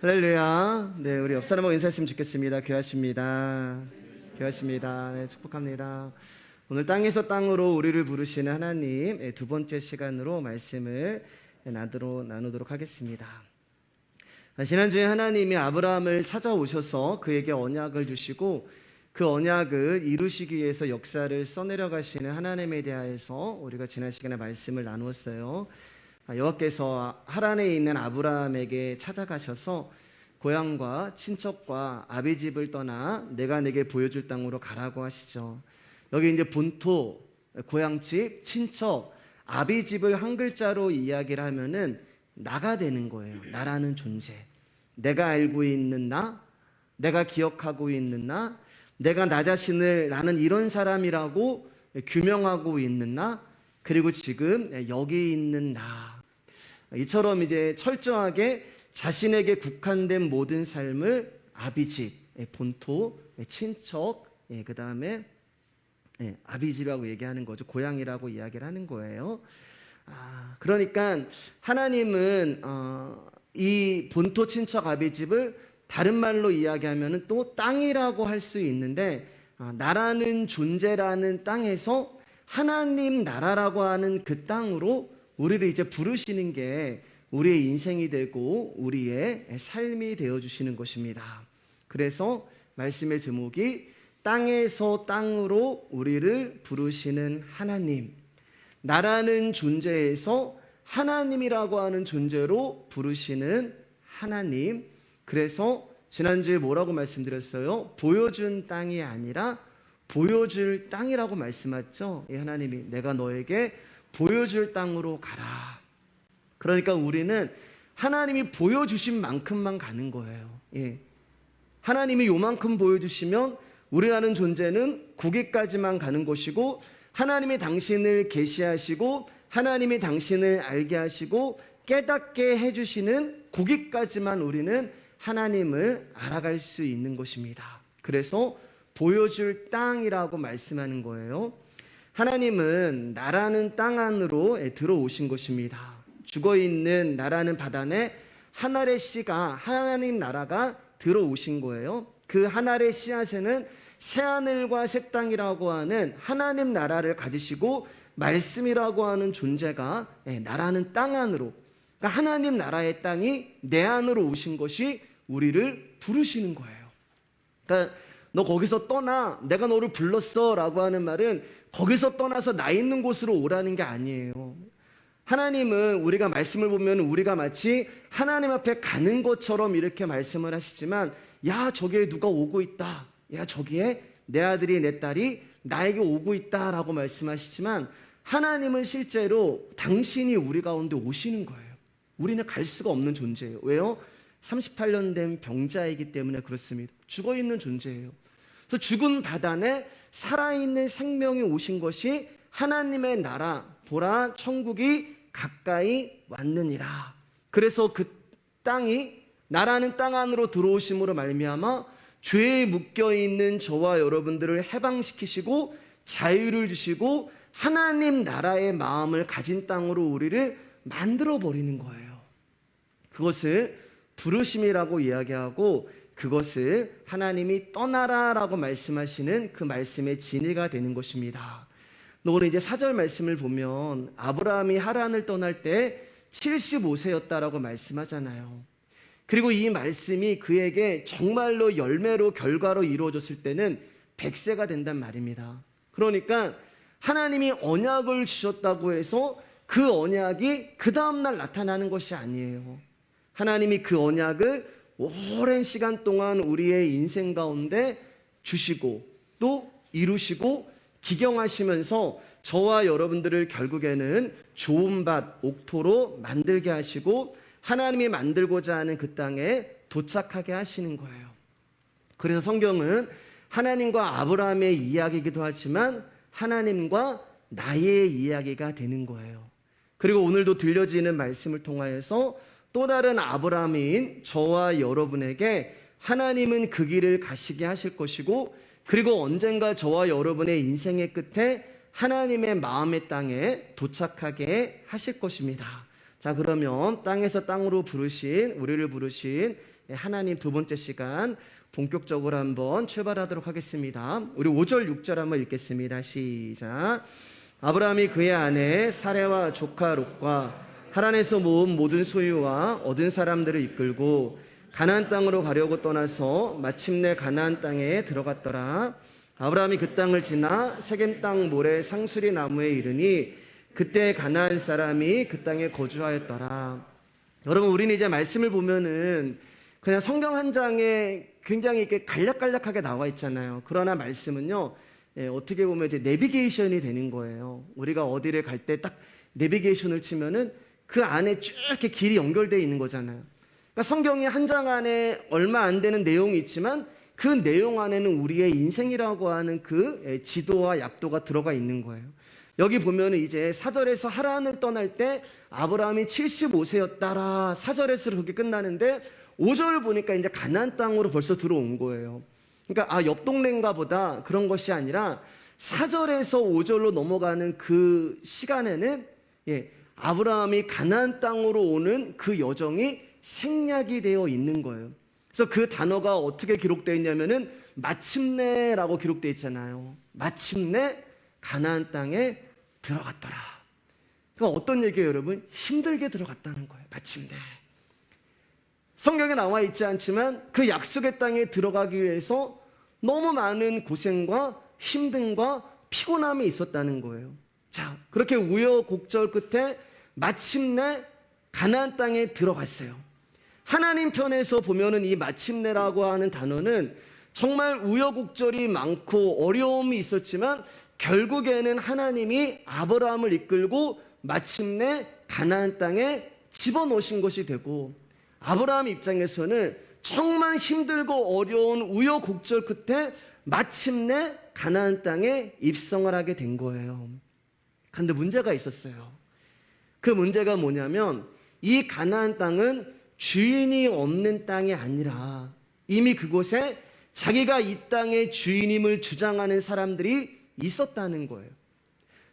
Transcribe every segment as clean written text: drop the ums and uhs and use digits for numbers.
할렐루야. 네, 우리 옆 사람하고 인사했으면 좋겠습니다. 귀하십니다. 귀하십니다. 네, 축복합니다. 오늘 땅에서 땅으로 우리를 부르시는 하나님 두 번째 시간으로 말씀을 나누도록 하겠습니다. 지난주에 하나님이 아브라함을 찾아오셔서 그에게 언약을 주시고 그 언약을 이루시기 위해서 역사를 써내려 가시는 하나님에 대하여서 우리가 지난 시간에 말씀을 나누었어요. 여호와께서 하란에 있는 아브라함에게 찾아가셔서 고향과 친척과 아비집을 떠나 내가 내게 보여줄 땅으로 가라고 하시죠. 여기 이제 본토, 고향집, 친척, 아비집을 한 글자로 이야기를 하면은 나가 되는 거예요. 나라는 존재. 내가 알고 있는 나, 내가 기억하고 있는 나, 내가 나 자신을 나는 이런 사람이라고 규명하고 있는 나, 그리고 지금 여기 있는 나. 이처럼 이제 철저하게 자신에게 국한된 모든 삶을 아비집, 본토, 친척, 그 다음에 아비집이라고 얘기하는 거죠. 고향이라고 이야기를 하는 거예요. 그러니까 하나님은 이 본토, 친척, 아비집을 다른 말로 이야기하면 또 땅이라고 할 수 있는데, 나라는 존재라는 땅에서 하나님 나라라고 하는 그 땅으로 우리를 이제 부르시는 게 우리의 인생이 되고 우리의 삶이 되어주시는 것입니다. 그래서 말씀의 제목이 땅에서 땅으로 우리를 부르시는 하나님, 나라는 존재에서 하나님이라고 하는 존재로 부르시는 하나님. 그래서 지난주에 뭐라고 말씀드렸어요? 보여준 땅이 아니라 보여줄 땅이라고 말씀하셨죠. 이 하나님이 내가 너에게 보여줄 땅으로 가라. 그러니까 우리는 하나님이 보여주신 만큼만 가는 거예요. 하나님이 요만큼 보여주시면 우리라는 존재는 거기까지만 가는 것이고, 하나님이 당신을 계시하시고 하나님이 당신을 알게 하시고 깨닫게 해주시는 거기까지만 우리는 하나님을 알아갈 수 있는 것입니다. 그래서 보여줄 땅이라고 말씀하는 거예요. 하나님은 나라는 땅 안으로 들어오신 것입니다. 죽어있는 나라는 바다에 한 알의 씨가, 하나님 나라가 들어오신 거예요. 그 한 알의 씨앗에는 새하늘과 새 땅이라고 하는 하나님 나라를 가지시고 말씀이라고 하는 존재가 나라는 땅 안으로, 그러니까 하나님 나라의 땅이 내 안으로 오신 것이 우리를 부르시는 거예요. 그러니까 너 거기서 떠나, 내가 너를 불렀어 라고 하는 말은 거기서 떠나서 나 있는 곳으로 오라는 게 아니에요. 하나님은 우리가 말씀을 보면 우리가 마치 하나님 앞에 가는 것처럼 이렇게 말씀을 하시지만, 야 저기에 누가 오고 있다, 야 저기에 내 아들이 내 딸이 나에게 오고 있다 라고 말씀하시지만, 하나님은 실제로 당신이 우리 가운데 오시는 거예요. 우리는 갈 수가 없는 존재예요. 왜요? 38년 된 병자이기 때문에 그렇습니다. 죽어있는 존재예요. 그래서 죽은 바다에 살아있는 생명이 오신 것이 하나님의 나라, 보라 천국이 가까이 왔느니라. 그래서 그 땅이, 나라는 땅 안으로 들어오심으로 말미암아 죄에 묶여있는 저와 여러분들을 해방시키시고 자유를 주시고 하나님 나라의 마음을 가진 땅으로 우리를 만들어버리는 거예요. 그것을 부르심이라고 이야기하고, 그것을 하나님이 떠나라라고 말씀하시는 그 말씀의 진리가 되는 것입니다. 오늘 이제 4절 말씀을 보면 아브라함이 하란을 떠날 때 75세였다라고 말씀하잖아요. 그리고 이 말씀이 그에게 정말로 열매로 결과로 이루어졌을 때는 100세가 된단 말입니다. 그러니까 하나님이 언약을 주셨다고 해서 그 언약이 그 다음날 나타나는 것이 아니에요. 하나님이 그 언약을 오랜 시간 동안 우리의 인생 가운데 주시고 또 이루시고 기경하시면서 저와 여러분들을 결국에는 좋은 밭, 옥토로 만들게 하시고 하나님이 만들고자 하는 그 땅에 도착하게 하시는 거예요. 그래서 성경은 하나님과 아브라함의 이야기이기도 하지만 하나님과 나의 이야기가 되는 거예요. 그리고 오늘도 들려지는 말씀을 통하여서 또 다른 아브라함인 저와 여러분에게 하나님은 그 길을 가시게 하실 것이고, 그리고 언젠가 저와 여러분의 인생의 끝에 하나님의 마음의 땅에 도착하게 하실 것입니다. 자, 그러면 땅에서 땅으로 부르신, 우리를 부르신 하나님 두 번째 시간 본격적으로 한번 출발하도록 하겠습니다. 우리 5절 6절 한번 읽겠습니다. 시작. 아브라함이 그의 아내 사레와 조카 롯과 하란에서 모은 모든 소유와 얻은 사람들을 이끌고 가나안 땅으로 가려고 떠나서 마침내 가나안 땅에 들어갔더라. 아브라함이 그 땅을 지나 세겜 땅 모래 상수리 나무에 이르니 그때 가나안 사람이 그 땅에 거주하였더라. 여러분, 우리는 이제 말씀을 보면은 그냥 성경 한 장에 굉장히 이렇게 간략간략하게 나와 있잖아요. 그러나 말씀은요, 어떻게 보면 이제 내비게이션이 되는 거예요. 우리가 어디를 갈 때 딱 내비게이션을 치면은 그 안에 쭉 이렇게 길이 연결되어 있는 거잖아요. 그러니까 성경이 한 장 안에 얼마 안 되는 내용이 있지만 그 내용 안에는 우리의 인생이라고 하는 그 지도와 약도가 들어가 있는 거예요. 여기 보면은 이제 4절에서 하란을 떠날 때 아브라함이 75세였다라 4절에서 그렇게 끝나는데 5절을 보니까 이제 가나안 땅으로 벌써 들어온 거예요. 그러니까 옆 동네인가 보다 그런 것이 아니라 4절에서 5절로 넘어가는 그 시간에는 아브라함이 가나안 땅으로 오는 그 여정이 생략이 되어 있는 거예요. 그래서 그 단어가 어떻게 기록되어 있냐면은 마침내라고 기록되어 있잖아요. 마침내 가나안 땅에 들어갔더라. 그러니까 어떤 얘기예요, 여러분? 힘들게 들어갔다는 거예요. 마침내. 성경에 나와 있지 않지만 그 약속의 땅에 들어가기 위해서 너무 많은 고생과 힘듦과 피곤함이 있었다는 거예요. 자, 그렇게 우여곡절 끝에 마침내 가나안 땅에 들어갔어요. 하나님 편에서 보면은 이 마침내라고 하는 단어는 정말 우여곡절이 많고 어려움이 있었지만 결국에는 하나님이 아브라함을 이끌고 마침내 가나안 땅에 집어넣으신 것이 되고, 아브라함 입장에서는 정말 힘들고 어려운 우여곡절 끝에 마침내 가나안 땅에 입성을 하게 된 거예요. 그런데 문제가 있었어요. 그 문제가 뭐냐면 이 가나안 땅은 주인이 없는 땅이 아니라 이미 그곳에 자기가 이 땅의 주인임을 주장하는 사람들이 있었다는 거예요.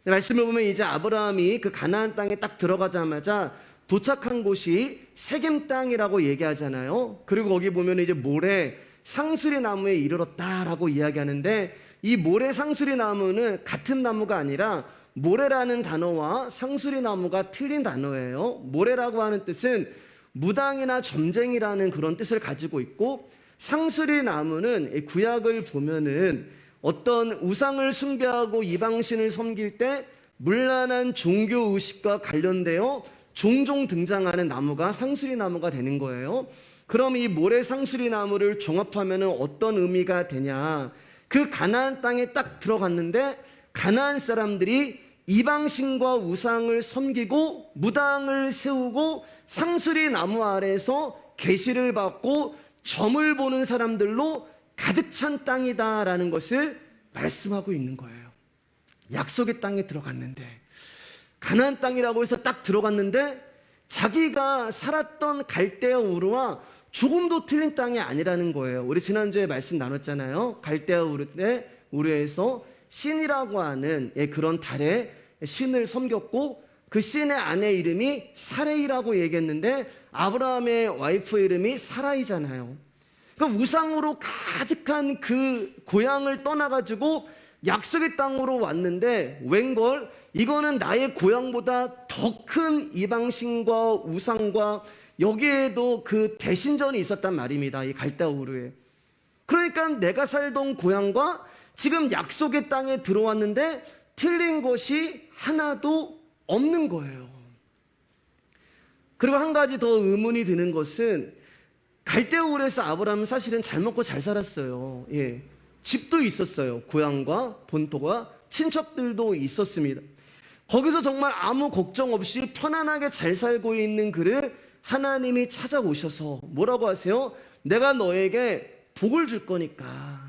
말씀을 보면 이제 아브라함이 그 가나안 땅에 딱 들어가자마자 도착한 곳이 세겜 땅이라고 얘기하잖아요. 그리고 거기 보면 이제 모래 상수리 나무에 이르렀다라고 이야기하는데, 이 모래 상수리 나무는 같은 나무가 아니라 모래라는 단어와 상수리 나무가 틀린 단어예요. 모래라고 하는 뜻은 무당이나 점쟁이라는 그런 뜻을 가지고 있고, 상수리 나무는 구약을 보면은 어떤 우상을 숭배하고 이방신을 섬길 때 문란한 종교 의식과 관련되어 종종 등장하는 나무가 상수리 나무가 되는 거예요. 그럼 이 모래 상수리 나무를 종합하면 어떤 의미가 되냐? 그 가나안 땅에 딱 들어갔는데 가나안 사람들이 이방신과 우상을 섬기고 무당을 세우고 상수리 나무 아래에서 계시를 받고 점을 보는 사람들로 가득 찬 땅이다라는 것을 말씀하고 있는 거예요. 약속의 땅에 들어갔는데, 가나안 땅이라고 해서 딱 들어갔는데 자기가 살았던 갈대아 우르와 조금도 틀린 땅이 아니라는 거예요. 우리 지난주에 말씀 나눴잖아요. 갈대아 우르에서 신이라고 하는 그런 달의 신을 섬겼고, 그 신의 아내 이름이 사레이라고 얘기했는데 아브라함의 와이프 이름이 사라이잖아요. 그럼 우상으로 가득한 그 고향을 떠나가지고 약속의 땅으로 왔는데 웬걸 이거는 나의 고향보다 더 큰 이방신과 우상과 여기에도 그 대신전이 있었단 말입니다. 이 갈대아 우르에. 그러니까 내가 살던 고향과 지금 약속의 땅에 들어왔는데 틀린 것이 하나도 없는 거예요. 그리고 한 가지 더 의문이 드는 것은 갈대아 우르에서 아브라함은 사실은 잘 먹고 잘 살았어요. 집도 있었어요. 고향과 본토가 친척들도 있었습니다. 거기서 정말 아무 걱정 없이 편안하게 잘 살고 있는 그를 하나님이 찾아오셔서 뭐라고 하세요? 내가 너에게 복을 줄 거니까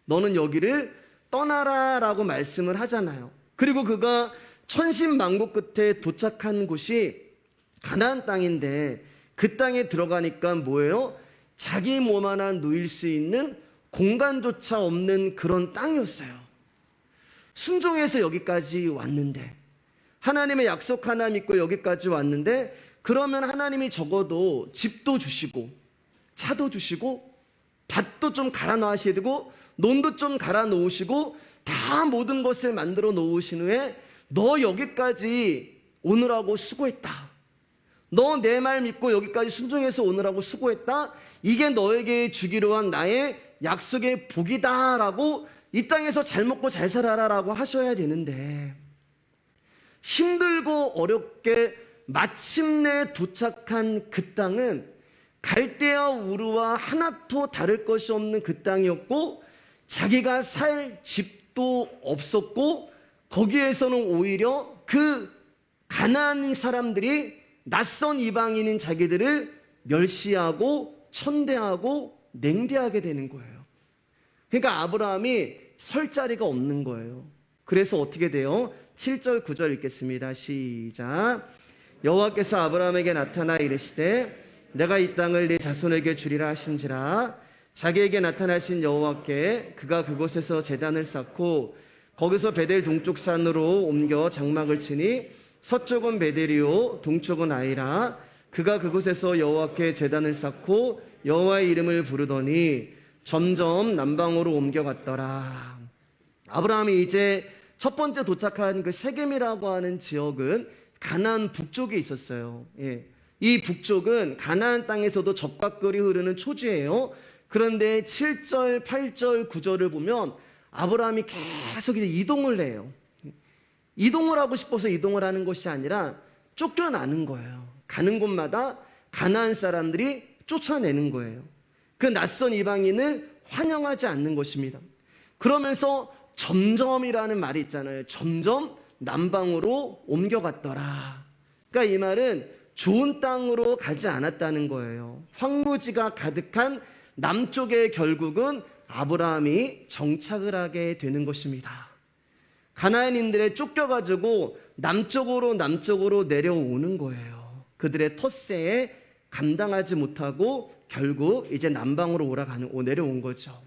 너는 여기를 떠나라 라고 말씀을 하잖아요. 그리고 그가 천신만고 끝에 도착한 곳이 가나안 땅인데 그 땅에 들어가니까 뭐예요? 자기 몸 하나 누일 수 있는 공간조차 없는 그런 땅이었어요. 순종해서 여기까지 왔는데, 하나님의 약속 하나 믿고 여기까지 왔는데, 그러면 하나님이 적어도 집도 주시고 차도 주시고 밭도 좀 갈아 놓으시고 논도 좀 갈아 놓으시고 다 모든 것을 만들어 놓으신 후에 너 여기까지 오느라고 수고했다. 너 내 말 믿고 여기까지 순종해서 오느라고 수고했다. 이게 너에게 주기로 한 나의 약속의 복이다라고 이 땅에서 잘 먹고 잘 살아라라고 하셔야 되는데 힘들고 어렵게 마침내 도착한 그 땅은 갈대아 우르와 하나도 다를 것이 없는 그 땅이었고 자기가 살 집도 없었고 거기에서는 오히려 그 가나안 사람들이 낯선 이방인인 자기들을 멸시하고 천대하고 냉대하게 되는 거예요. 그러니까 아브라함이 설 자리가 없는 거예요. 그래서 어떻게 돼요? 7절 9절 읽겠습니다. 시작. 여호와께서 아브라함에게 나타나 이르시되 내가 이 땅을 네 자손에게 주리라 하신지라. 자기에게 나타나신 여호와께 그가 그곳에서 제단을 쌓고 거기서 베델 동쪽 산으로 옮겨 장막을 치니 서쪽은 베델이요 동쪽은 아이라. 그가 그곳에서 여호와께 제단을 쌓고 여호와의 이름을 부르더니 점점 남방으로 옮겨갔더라. 아브라함이 이제 첫 번째 도착한 그 세겜이라고 하는 지역은 가나안 북쪽에 있었어요. 이 북쪽은 가나안 땅에서도 젖과 꿀이 흐르는 초지예요. 그런데 7절, 8절, 9절을 보면 아브라함이 계속 이제 이동을 해요. 이동을 하고 싶어서 이동을 하는 것이 아니라 쫓겨나는 거예요. 가는 곳마다 가나안 사람들이 쫓아내는 거예요. 그 낯선 이방인을 환영하지 않는 것입니다. 그러면서 점점이라는 말이 있잖아요. 점점 남방으로 옮겨갔더라. 그러니까 이 말은 좋은 땅으로 가지 않았다는 거예요. 황무지가 가득한 남쪽에 결국은 아브라함이 정착을 하게 되는 것입니다. 가나안인들에 쫓겨가지고 남쪽으로 내려오는 거예요. 그들의 텃세에 감당하지 못하고 결국 이제 남방으로 내려온 거죠.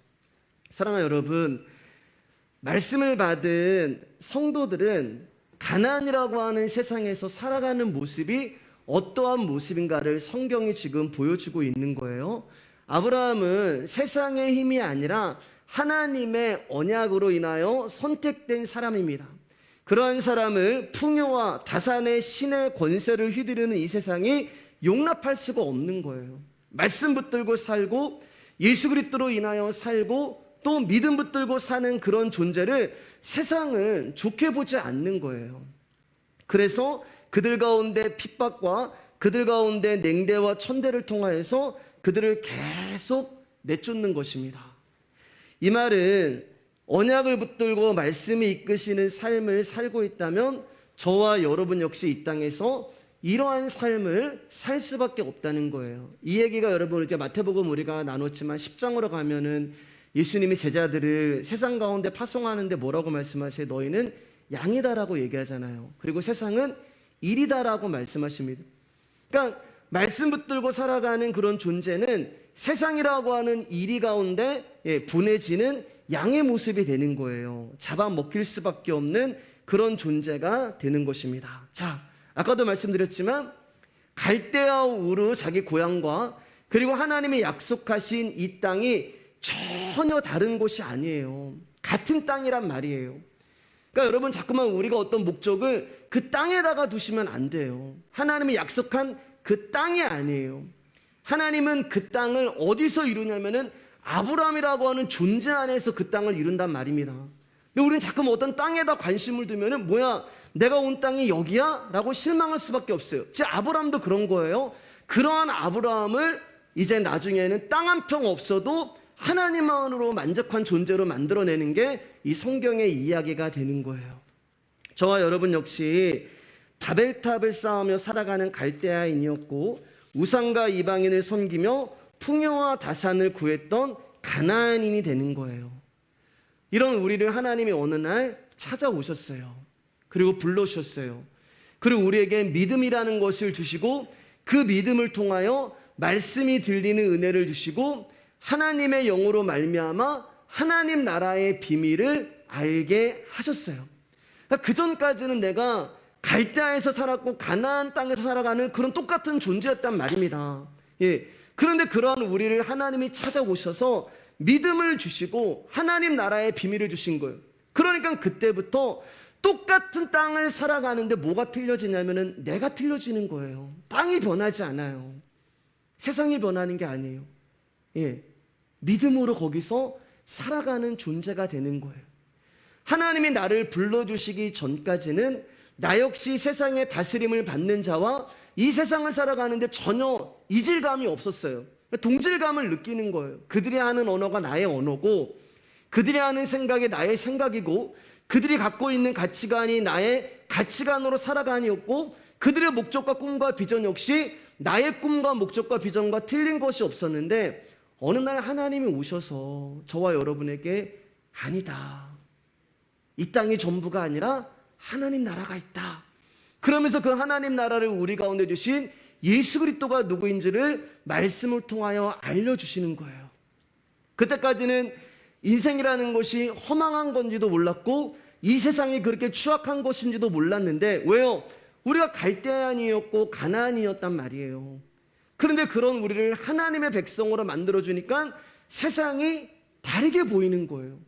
사랑하는 여러분, 말씀을 받은 성도들은 가나안이라고 하는 세상에서 살아가는 모습이 어떠한 모습인가를 성경이 지금 보여주고 있는 거예요. 아브라함은 세상의 힘이 아니라 하나님의 언약으로 인하여 선택된 사람입니다. 그러한 사람을 풍요와 다산의 신의 권세를 휘두르는 이 세상이 용납할 수가 없는 거예요. 말씀 붙들고 살고 예수 그리스도로 인하여 살고 또 믿음 붙들고 사는 그런 존재를 세상은 좋게 보지 않는 거예요. 그래서 그들 가운데 핍박과 그들 가운데 냉대와 천대를 통하여서 그들을 계속 내쫓는 것입니다. 이 말은 언약을 붙들고 말씀이 이끄시는 삶을 살고 있다면 저와 여러분 역시 이 땅에서 이러한 삶을 살 수밖에 없다는 거예요. 이 얘기가 여러분 이제 마태복음 우리가 나눴지만 10장으로 가면은 예수님이 제자들을 세상 가운데 파송하는데 뭐라고 말씀하세요? 너희는 양이다라고 얘기하잖아요. 그리고 세상은 일이다라고 말씀하십니다. 그러니까 말씀 붙들고 살아가는 그런 존재는 세상이라고 하는 이리 가운데 분해지는 양의 모습이 되는 거예요. 잡아먹힐 수밖에 없는 그런 존재가 되는 것입니다. 자, 아까도 말씀드렸지만 갈대아 우르 자기 고향과 그리고 하나님이 약속하신 이 땅이 전혀 다른 곳이 아니에요. 같은 땅이란 말이에요. 그러니까 여러분 자꾸만 우리가 어떤 목적을 그 땅에다가 두시면 안 돼요. 하나님이 약속한 그 땅이 아니에요. 하나님은 그 땅을 어디서 이루냐면은 아브라함이라고 하는 존재 안에서 그 땅을 이룬단 말입니다. 근데 우리는 자꾸만 어떤 땅에다 관심을 두면은 뭐야 내가 온 땅이 여기야? 라고 실망할 수밖에 없어요. 제 아브라함도 그런 거예요. 그러한 아브라함을 이제 나중에는 땅 한 평 없어도 하나님만으로 만족한 존재로 만들어내는 게 이 성경의 이야기가 되는 거예요. 저와 여러분 역시 바벨탑을 쌓으며 살아가는 갈대아인이었고 우상과 이방인을 섬기며 풍요와 다산을 구했던 가나안인이 되는 거예요. 이런 우리를 하나님이 어느 날 찾아오셨어요. 그리고 불러주셨어요. 그리고 우리에게 믿음이라는 것을 주시고 그 믿음을 통하여 말씀이 들리는 은혜를 주시고 하나님의 영으로 말미암아 하나님 나라의 비밀을 알게 하셨어요. 그 전까지는 내가 갈대아에서 살았고 가나안 땅에서 살아가는 그런 똑같은 존재였단 말입니다. 그런데 그러한 우리를 하나님이 찾아오셔서 믿음을 주시고 하나님 나라의 비밀을 주신 거예요. 그러니까 그때부터 똑같은 땅을 살아가는데 뭐가 틀려지냐면은 내가 틀려지는 거예요. 땅이 변하지 않아요. 세상이 변하는 게 아니에요. 예, 믿음으로 거기서 살아가는 존재가 되는 거예요. 하나님이 나를 불러주시기 전까지는 나 역시 세상의 다스림을 받는 자와 이 세상을 살아가는데 전혀 이질감이 없었어요. 동질감을 느끼는 거예요. 그들이 하는 언어가 나의 언어고, 그들이 하는 생각이 나의 생각이고, 그들이 갖고 있는 가치관이 나의 가치관으로 살아가니었고, 그들의 목적과 꿈과 비전 역시 나의 꿈과 목적과 비전과 틀린 것이 없었는데, 어느 날 하나님이 오셔서 저와 여러분에게 아니다, 이 땅이 전부가 아니라 하나님 나라가 있다, 그러면서 그 하나님 나라를 우리 가운데 주신 예수 그리스도가 누구인지를 말씀을 통하여 알려주시는 거예요. 그때까지는 인생이라는 것이 허망한 건지도 몰랐고 이 세상이 그렇게 추악한 것인지도 몰랐는데, 왜요? 우리가 갈대아인이었고 가나안이었단 말이에요. 그런데 그런 우리를 하나님의 백성으로 만들어주니까 세상이 다르게 보이는 거예요.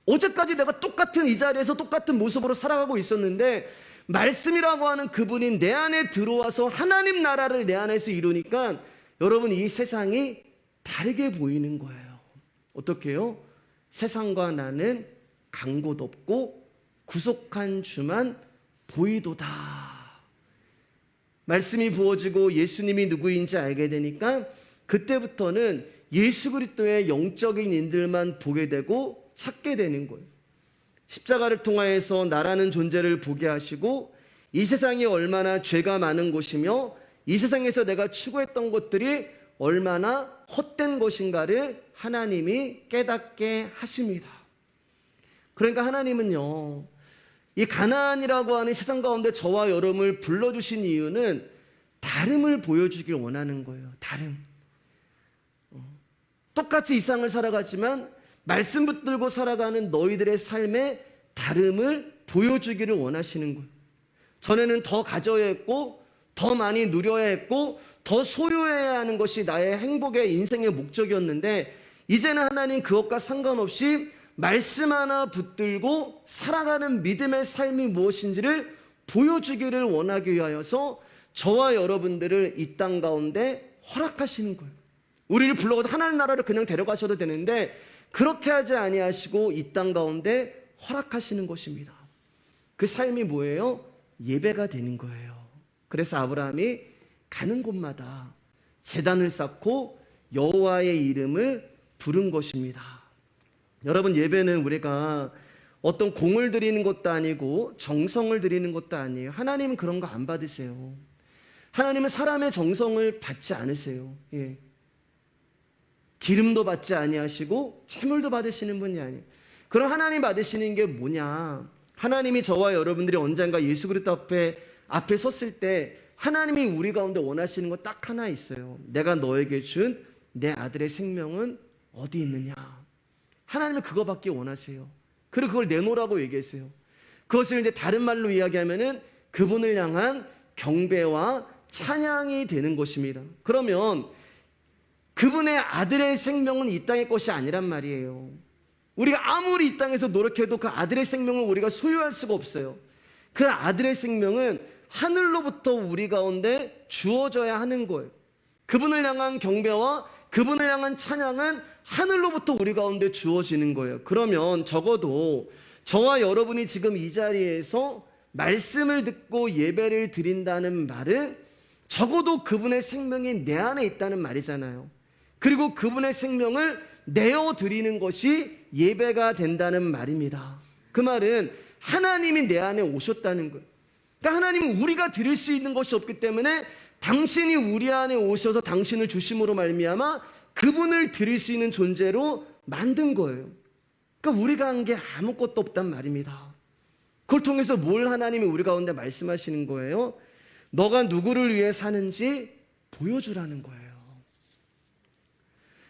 어제까지 내가 똑같은 이 자리에서 똑같은 모습으로 살아가고 있었는데 말씀이라고 하는 그분이 내 안에 들어와서 하나님 나라를 내 안에서 이루니까 여러분, 이 세상이 다르게 보이는 거예요. 어떻게 해요? 세상과 나는 간 곳 없고 구속한 주만 보이도다. 말씀이 부어지고 예수님이 누구인지 알게 되니까 그때부터는 예수 그리스도의 영적인 인들만 보게 되고 찾게 되는 거예요. 십자가를 통하여서 나라는 존재를 보게 하시고 이 세상이 얼마나 죄가 많은 곳이며 이 세상에서 내가 추구했던 것들이 얼마나 헛된 것인가를 하나님이 깨닫게 하십니다. 그러니까 하나님은요, 이 가나안이라고 하는 세상 가운데 저와 여러분을 불러주신 이유는 다름을 보여주길 원하는 거예요. 다름. 똑같이 이 세상을 살아가지만 말씀 붙들고 살아가는 너희들의 삶에 다름을 보여주기를 원하시는 거예요. 전에는 더 가져야 했고 더 많이 누려야 했고 더 소유해야 하는 것이 나의 행복의 인생의 목적이었는데, 이제는 하나님 그것과 상관없이 말씀 하나 붙들고 살아가는 믿음의 삶이 무엇인지를 보여주기를 원하기 위하여서 저와 여러분들을 이 땅 가운데 허락하시는 거예요. 우리를 불러가서 하나님 나라를 그냥 데려가셔도 되는데 그렇게 하지 아니하시고 이 땅 가운데 허락하시는 것입니다. 그 삶이 뭐예요? 예배가 되는 거예요. 그래서 아브라함이 가는 곳마다 제단을 쌓고 여호와의 이름을 부른 것입니다. 여러분, 예배는 우리가 어떤 공을 드리는 것도 아니고 정성을 드리는 것도 아니에요. 하나님은 그런 거 안 받으세요. 하나님은 사람의 정성을 받지 않으세요. 예. 기름도 받지 아니하시고 채물도 받으시는 분이 아니에요. 그럼 하나님 받으시는 게 뭐냐? 하나님이 저와 여러분들이 언젠가 예수 그리스도 앞에 섰을 때 하나님이 우리 가운데 원하시는 거 딱 하나 있어요. 내가 너에게 준 내 아들의 생명은 어디 있느냐? 하나님은 그거 받기 원하세요. 그리고 그걸 내놓으라고 얘기했어요. 그것을 이제 다른 말로 이야기하면은 그분을 향한 경배와 찬양이 되는 것입니다. 그러면 그분의 아들의 생명은 이 땅의 것이 아니란 말이에요. 우리가 아무리 이 땅에서 노력해도 그 아들의 생명을 우리가 소유할 수가 없어요. 그 아들의 생명은 하늘로부터 우리 가운데 주어져야 하는 거예요. 그분을 향한 경배와 그분을 향한 찬양은 하늘로부터 우리 가운데 주어지는 거예요. 그러면 적어도 저와 여러분이 지금 이 자리에서 말씀을 듣고 예배를 드린다는 말은 적어도 그분의 생명이 내 안에 있다는 말이잖아요. 그리고 그분의 생명을 내어드리는 것이 예배가 된다는 말입니다. 그 말은 하나님이 내 안에 오셨다는 거예요. 그러니까 하나님은 우리가 드릴 수 있는 것이 없기 때문에 당신이 우리 안에 오셔서 당신을 주심으로 말미암아 그분을 드릴 수 있는 존재로 만든 거예요. 그러니까 우리가 한 게 아무것도 없단 말입니다. 그걸 통해서 뭘 하나님이 우리 가운데 말씀하시는 거예요? 너가 누구를 위해 사는지 보여주라는 거예요.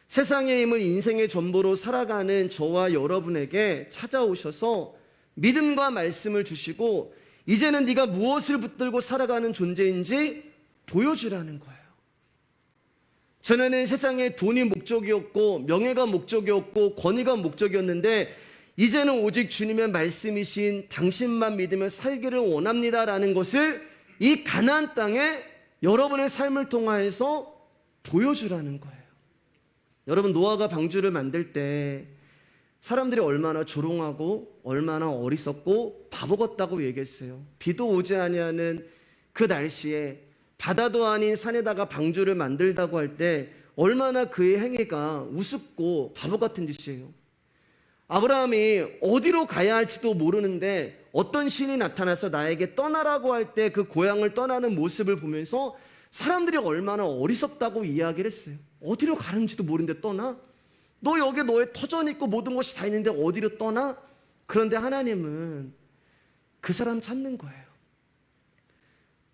세상의 힘을 인생의 전부로 살아가는 저와 여러분에게 찾아오셔서 믿음과 말씀을 주시고 이제는 네가 무엇을 붙들고 살아가는 존재인지 보여주라는 거예요. 전에는 세상에 돈이 목적이었고 명예가 목적이었고 권위가 목적이었는데 이제는 오직 주님의 말씀이신 당신만 믿으며 살기를 원합니다라는 것을 이 가나안 땅에 여러분의 삶을 통하여서 보여주라는 거예요. 여러분, 노아가 방주를 만들 때 사람들이 얼마나 조롱하고 얼마나 어리석고 바보 같다고 얘기했어요. 비도 오지 아니하는 그 날씨에 바다도 아닌 산에다가 방주를 만들다고 할 때 얼마나 그의 행위가 우습고 바보 같은 짓이에요. 아브라함이 어디로 가야 할지도 모르는데 어떤 신이 나타나서 나에게 떠나라고 할 때 그 고향을 떠나는 모습을 보면서 사람들이 얼마나 어리석다고 이야기를 했어요. 어디로 가는지도 모르는데 떠나? 너 여기 너의 터전 있고 모든 것이 다 있는데 어디로 떠나? 그런데 하나님은 그 사람 찾는 거예요.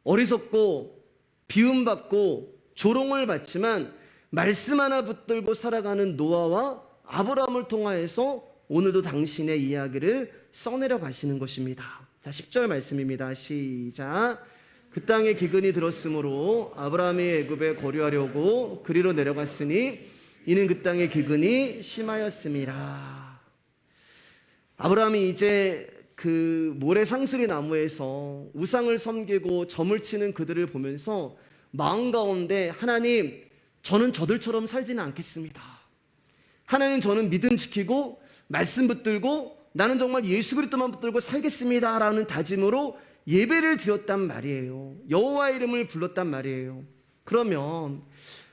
어리석고 비움받고 조롱을 받지만 말씀 하나 붙들고 살아가는 노아와 아브라함을 통하여서 오늘도 당신의 이야기를 써내려 가시는 것입니다. 자, 10절 말씀입니다. 시작. 그 땅에 기근이 들었으므로 아브라함이 애굽에 거류하려고 그리로 내려갔으니 이는 그 땅에 기근이 심하였음이라. 아브라함이 이제 그 모래 상수리 나무에서 우상을 섬기고 점을 치는 그들을 보면서 마음 가운데 하나님, 저는 저들처럼 살지는 않겠습니다. 하나님, 저는 믿음 지키고 말씀 붙들고 나는 정말 예수 그리스도만 붙들고 살겠습니다 라는 다짐으로 예배를 드렸단 말이에요. 여호와의 이름을 불렀단 말이에요. 그러면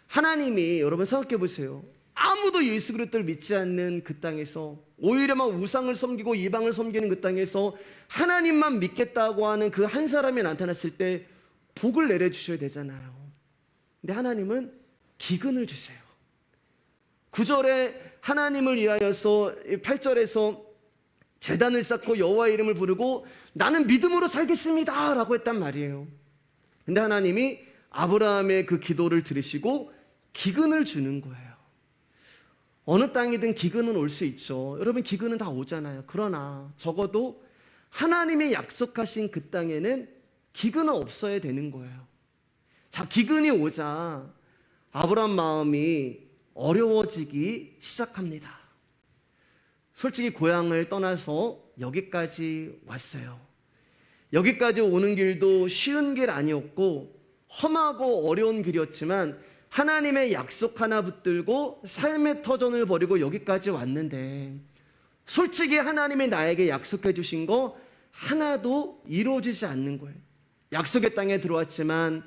하나님이, 여러분 생각해 보세요. 아무도 예수 그리스도를 믿지 않는 그 땅에서 오히려 막 우상을 섬기고 이방을 섬기는 그 땅에서 하나님만 믿겠다고 하는 그 한 사람이 나타났을 때 복을 내려주셔야 되잖아요. 근데 하나님은 기근을 주세요. 9절에 하나님을 위하여서, 8절에서 제단을 쌓고 여호와의 이름을 부르고 나는 믿음으로 살겠습니다 라고 했단 말이에요. 근데 하나님이 아브라함의 그 기도를 들으시고 기근을 주는 거예요. 어느 땅이든 기근은 올 수 있죠. 여러분, 기근은 다 오잖아요. 그러나 적어도 하나님이 약속하신 그 땅에는 기근은 없어야 되는 거예요. 자, 기근이 오자 아브라함 마음이 어려워지기 시작합니다. 솔직히 고향을 떠나서 여기까지 왔어요. 여기까지 오는 길도 쉬운 길 아니었고 험하고 어려운 길이었지만 하나님의 약속 하나 붙들고 삶의 터전을 버리고 여기까지 왔는데 솔직히 하나님이 나에게 약속해 주신 거 하나도 이루어지지 않는 거예요. 약속의 땅에 들어왔지만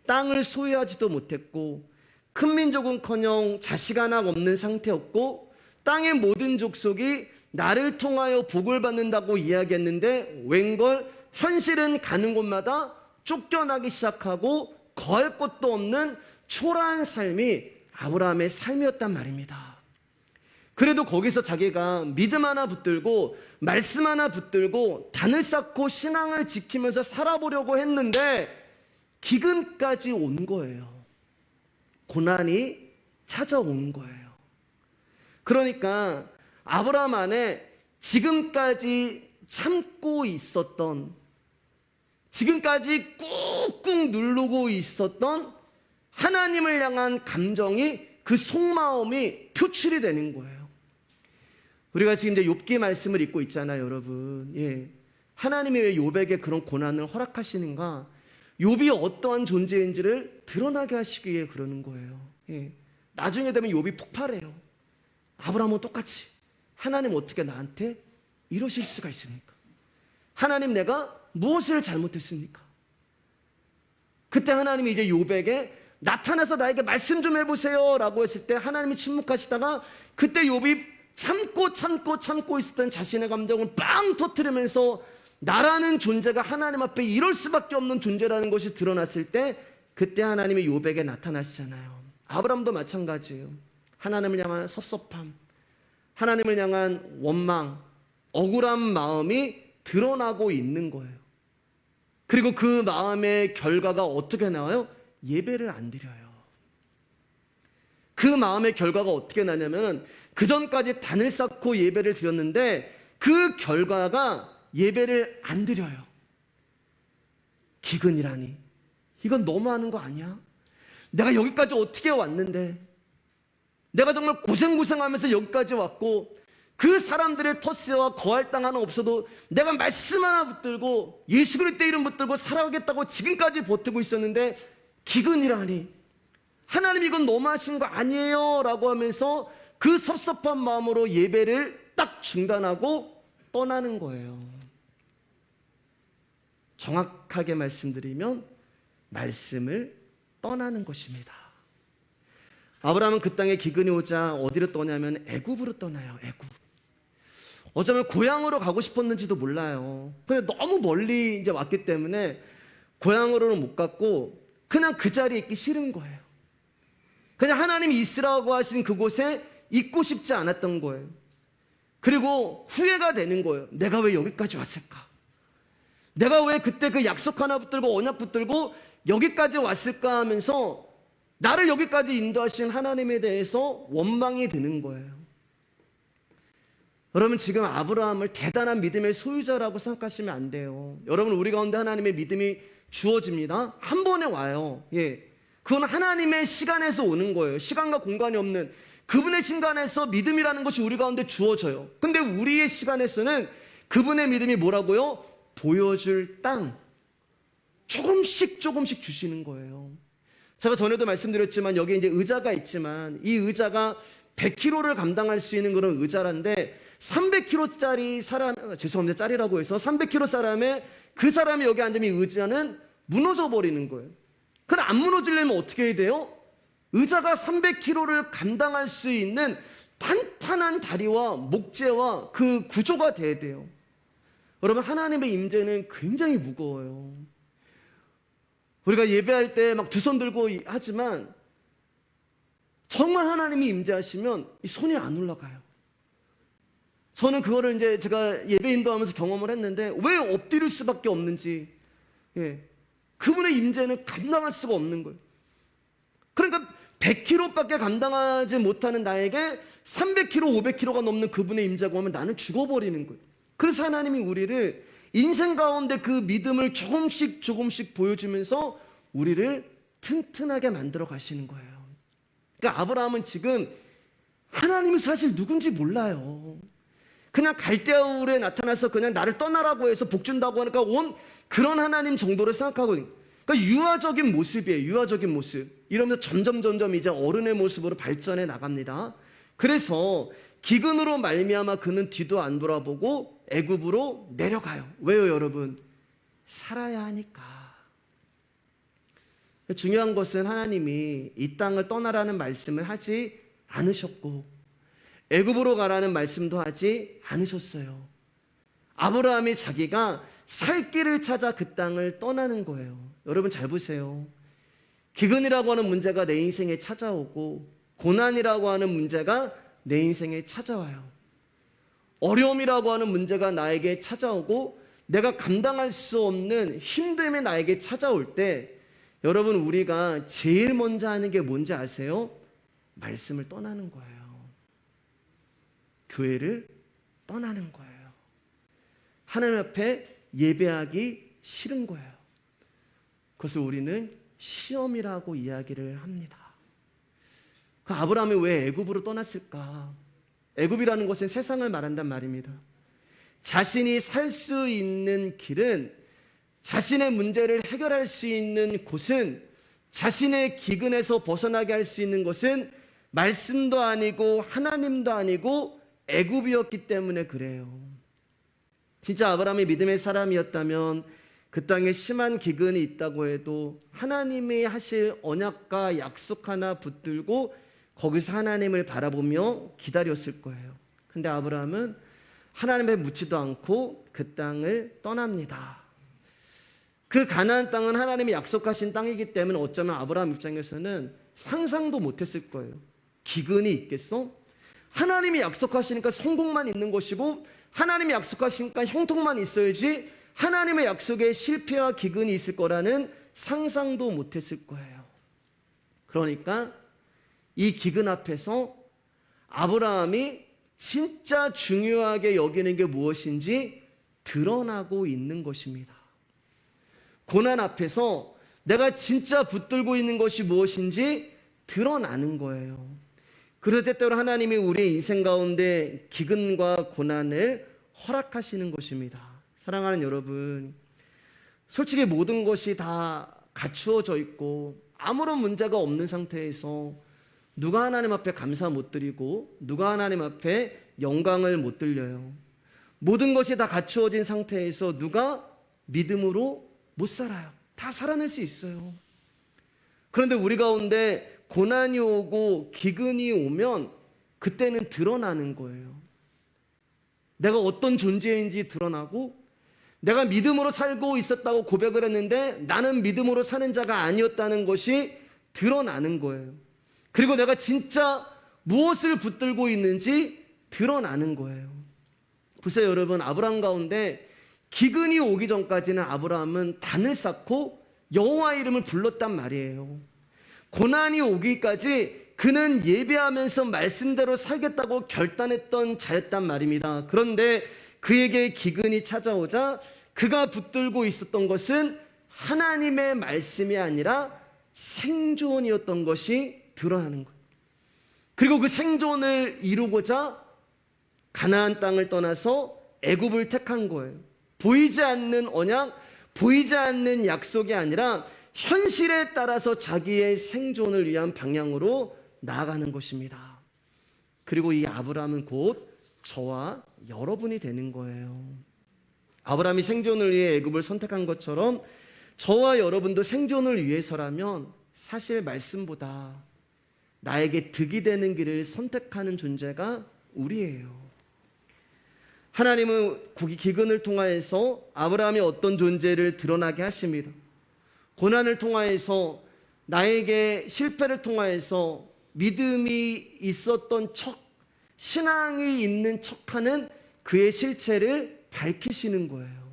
땅을 소유하지도 못했고 큰 민족은커녕 자식 하나 없는 상태였고 땅의 모든 족속이 나를 통하여 복을 받는다고 이야기했는데 웬걸 현실은 가는 곳마다 쫓겨나기 시작하고 거할 것도 없는 초라한 삶이 아브라함의 삶이었단 말입니다. 그래도 거기서 자기가 믿음 하나 붙들고 말씀 하나 붙들고 단을 쌓고 신앙을 지키면서 살아보려고 했는데 기근까지 온 거예요. 고난이 찾아온 거예요. 그러니까 아브라함 안에 지금까지 참고 있었던, 지금까지 꾹꾹 누르고 있었던 하나님을 향한 감정이, 그 속마음이 표출이 되는 거예요. 우리가 지금 이제 욥기 말씀을 읽고 있잖아요, 여러분. 예. 하나님이 왜 욥에게 그런 고난을 허락하시는가? 욥이 어떠한 존재인지를 드러나게 하시기 위해 그러는 거예요. 예. 나중에 되면 욥이 폭발해요. 아브라함은 똑같이 하나님 어떻게 나한테 이러실 수가 있습니까? 하나님, 내가 무엇을 잘못했습니까? 그때 하나님이 이제 욥에게 나타나서 나에게 말씀 좀 해보세요 라고 했을 때 하나님이 침묵하시다가 그때 욥이 참고 있었던 자신의 감정을 빵 터뜨리면서 나라는 존재가 하나님 앞에 이럴 수밖에 없는 존재라는 것이 드러났을 때 그때 하나님이 욥에게 나타나시잖아요. 아브라함도 마찬가지예요. 하나님을 향한 섭섭함, 하나님을 향한 원망, 억울한 마음이 드러나고 있는 거예요. 그리고 그 마음의 결과가 어떻게 나와요? 예배를 안 드려요. 그 마음의 결과가 어떻게 나냐면 그 전까지 단을 쌓고 예배를 드렸는데 그 결과가 예배를 안 드려요. 기근이라니, 이건 너무하는 거 아니야? 내가 여기까지 어떻게 왔는데, 내가 정말 고생하면서 여기까지 왔고, 그 사람들의 터세와 거할 땅 하나 없어도 내가 말씀 하나 붙들고 예수 그리스도의 이름 붙들고 살아가겠다고 지금까지 버티고 있었는데 기근이라니, 하나님 이건 너무하신 거 아니에요 라고 하면서 그 섭섭한 마음으로 예배를 딱 중단하고 떠나는 거예요. 정확하게 말씀드리면 말씀을 떠나는 것입니다. 아브라함은 그 땅에 기근이 오자 어디로 떠냐면 애굽으로 떠나요. 애굽. 어쩌면 고향으로 가고 싶었는지도 몰라요. 근데 너무 멀리 이제 왔기 때문에 고향으로는 못 갔고 그냥 그 자리에 있기 싫은 거예요. 그냥 하나님이 있으라고 하신 그곳에 있고 싶지 않았던 거예요. 그리고 후회가 되는 거예요. 내가 왜 여기까지 왔을까? 내가 왜 그때 그 약속 하나 붙들고 언약 붙들고 여기까지 왔을까 하면서 나를 여기까지 인도하신 하나님에 대해서 원망이 드는 거예요. 여러분, 지금 아브라함을 대단한 믿음의 소유자라고 생각하시면 안 돼요. 여러분, 우리 가운데 하나님의 믿음이 주어집니다. 한 번에 와요. 그건 하나님의 시간에서 오는 거예요. 시간과 공간이 없는 그분의 시간에서 믿음이라는 것이 우리 가운데 주어져요. 근데 우리의 시간에서는 그분의 믿음이 뭐라고요? 보여줄 땅 조금씩 주시는 거예요. 제가 전에도 말씀드렸지만 여기 이제 의자가 있지만 이 의자가 100kg를 감당할 수 있는 그런 의자란데 300kg짜리 사람, 죄송합니다, 짜리라고 해서 300kg 사람의 그 사람이 여기 앉으면 이 의자는 무너져 버리는 거예요. 근데 안 무너지려면 어떻게 해야 돼요? 의자가 300kg를 감당할 수 있는 탄탄한 다리와 목재와 그 구조가 돼야 돼요. 여러분, 하나님의 임재는 굉장히 무거워요. 우리가 예배할 때 막 두 손 들고 하지만 정말 하나님이 임재하시면 이 손이 안 올라가요. 저는 그거를 이제 제가 예배 인도하면서 경험을 했는데 왜 엎드릴 수밖에 없는지, 그분의 임재는 감당할 수가 없는 거예요. 그러니까 100kg밖에 감당하지 못하는 나에게 300kg, 500kg가 넘는 그분의 임재가 오면 나는 죽어버리는 거예요. 그래서 하나님이 우리를 인생 가운데 그 믿음을 조금씩 보여주면서 우리를 튼튼하게 만들어 가시는 거예요. 그러니까 아브라함은 지금 하나님이 사실 누군지 몰라요. 그냥 갈대아울에 나타나서 그냥 나를 떠나라고 해서 복 준다고 하니까 온 그런 하나님 정도를 생각하고 있는, 그러니까 유아적인 모습이에요. 유아적인 모습. 이러면서 점점 이제 어른의 모습으로 발전해 나갑니다. 그래서 기근으로 말미암아 그는 뒤도 안 돌아보고 애굽으로 내려가요. 왜요, 여러분? 살아야 하니까. 중요한 것은 하나님이 이 땅을 떠나라는 말씀을 하지 않으셨고 애굽으로 가라는 말씀도 하지 않으셨어요. 아브라함이 자기가 살 길을 찾아 그 땅을 떠나는 거예요. 여러분, 잘 보세요. 기근이라고 하는 문제가 내 인생에 찾아오고 고난이라고 하는 문제가 내 인생에 찾아와요. 어려움이라고 하는 문제가 나에게 찾아오고 내가 감당할 수 없는 힘듦이 나에게 찾아올 때 여러분, 우리가 제일 먼저 하는 게 뭔지 아세요? 말씀을 떠나는 거예요. 교회를 떠나는 거예요. 하나님 앞에 예배하기 싫은 거예요. 그래서 우리는 시험이라고 이야기를 합니다. 그 아브라함이 왜 애굽으로 떠났을까? 애굽이라는 것은 세상을 말한단 말입니다. 자신이 살 수 있는 길은, 자신의 문제를 해결할 수 있는 곳은, 자신의 기근에서 벗어나게 할 수 있는 것은 말씀도 아니고 하나님도 아니고 애굽이었기 때문에 그래요. 진짜 아브라함이 믿음의 사람이었다면 그 땅에 심한 기근이 있다고 해도 하나님이 하실 언약과 약속 하나 붙들고 거기서 하나님을 바라보며 기다렸을 거예요. 근데 아브라함은 하나님에 묻지도 않고 그 땅을 떠납니다. 그 가나안 땅은 하나님이 약속하신 땅이기 때문에 어쩌면 아브라함 입장에서는 상상도 못했을 거예요. 기근이 있겠어? 하나님이 약속하시니까 성공만 있는 것이고 하나님이 약속하시니까 형통만 있어야지 하나님의 약속에 실패와 기근이 있을 거라는 상상도 못했을 거예요. 그러니까 이 기근 앞에서 아브라함이 진짜 중요하게 여기는 게 무엇인지 드러나고 있는 것입니다. 고난 앞에서 내가 진짜 붙들고 있는 것이 무엇인지 드러나는 거예요. 그래서 때때로 하나님이 우리의 인생 가운데 기근과 고난을 허락하시는 것입니다. 사랑하는 여러분, 솔직히 모든 것이 다 갖추어져 있고 아무런 문제가 없는 상태에서 누가 하나님 앞에 감사 못 드리고 누가 하나님 앞에 영광을 못 들려요. 모든 것이 다 갖추어진 상태에서 누가 믿음으로 못 살아요. 다 살아낼 수 있어요. 그런데 우리 가운데 고난이 오고 기근이 오면 그때는 드러나는 거예요. 내가 어떤 존재인지 드러나고, 내가 믿음으로 살고 있었다고 고백을 했는데 나는 믿음으로 사는 자가 아니었다는 것이 드러나는 거예요. 그리고 내가 진짜 무엇을 붙들고 있는지 드러나는 거예요. 보세요 여러분, 아브라함 가운데 기근이 오기 전까지는 아브라함은 단을 쌓고 여호와 이름을 불렀단 말이에요. 고난이 오기까지 그는 예배하면서 말씀대로 살겠다고 결단했던 자였단 말입니다. 그런데 그에게 기근이 찾아오자 그가 붙들고 있었던 것은 하나님의 말씀이 아니라 생존이었던 것이 드러나는 거예요. 그리고 그 생존을 이루고자 가나안 땅을 떠나서 애굽을 택한 거예요. 보이지 않는 언약, 보이지 않는 약속이 아니라 현실에 따라서 자기의 생존을 위한 방향으로 나아가는 것입니다. 그리고 이 아브라함은 곧 저와 여러분이 되는 거예요. 아브라함이 생존을 위해 애굽을 선택한 것처럼 저와 여러분도 생존을 위해서라면 사실 말씀보다 나에게 득이 되는 길을 선택하는 존재가 우리예요. 하나님은 기근을 통하여서 아브라함이 어떤 존재를 드러나게 하십니다. 고난을 통하여서 나에게 실패를 통하여서 믿음이 있었던 척, 신앙이 있는 척하는 그의 실체를 밝히시는 거예요.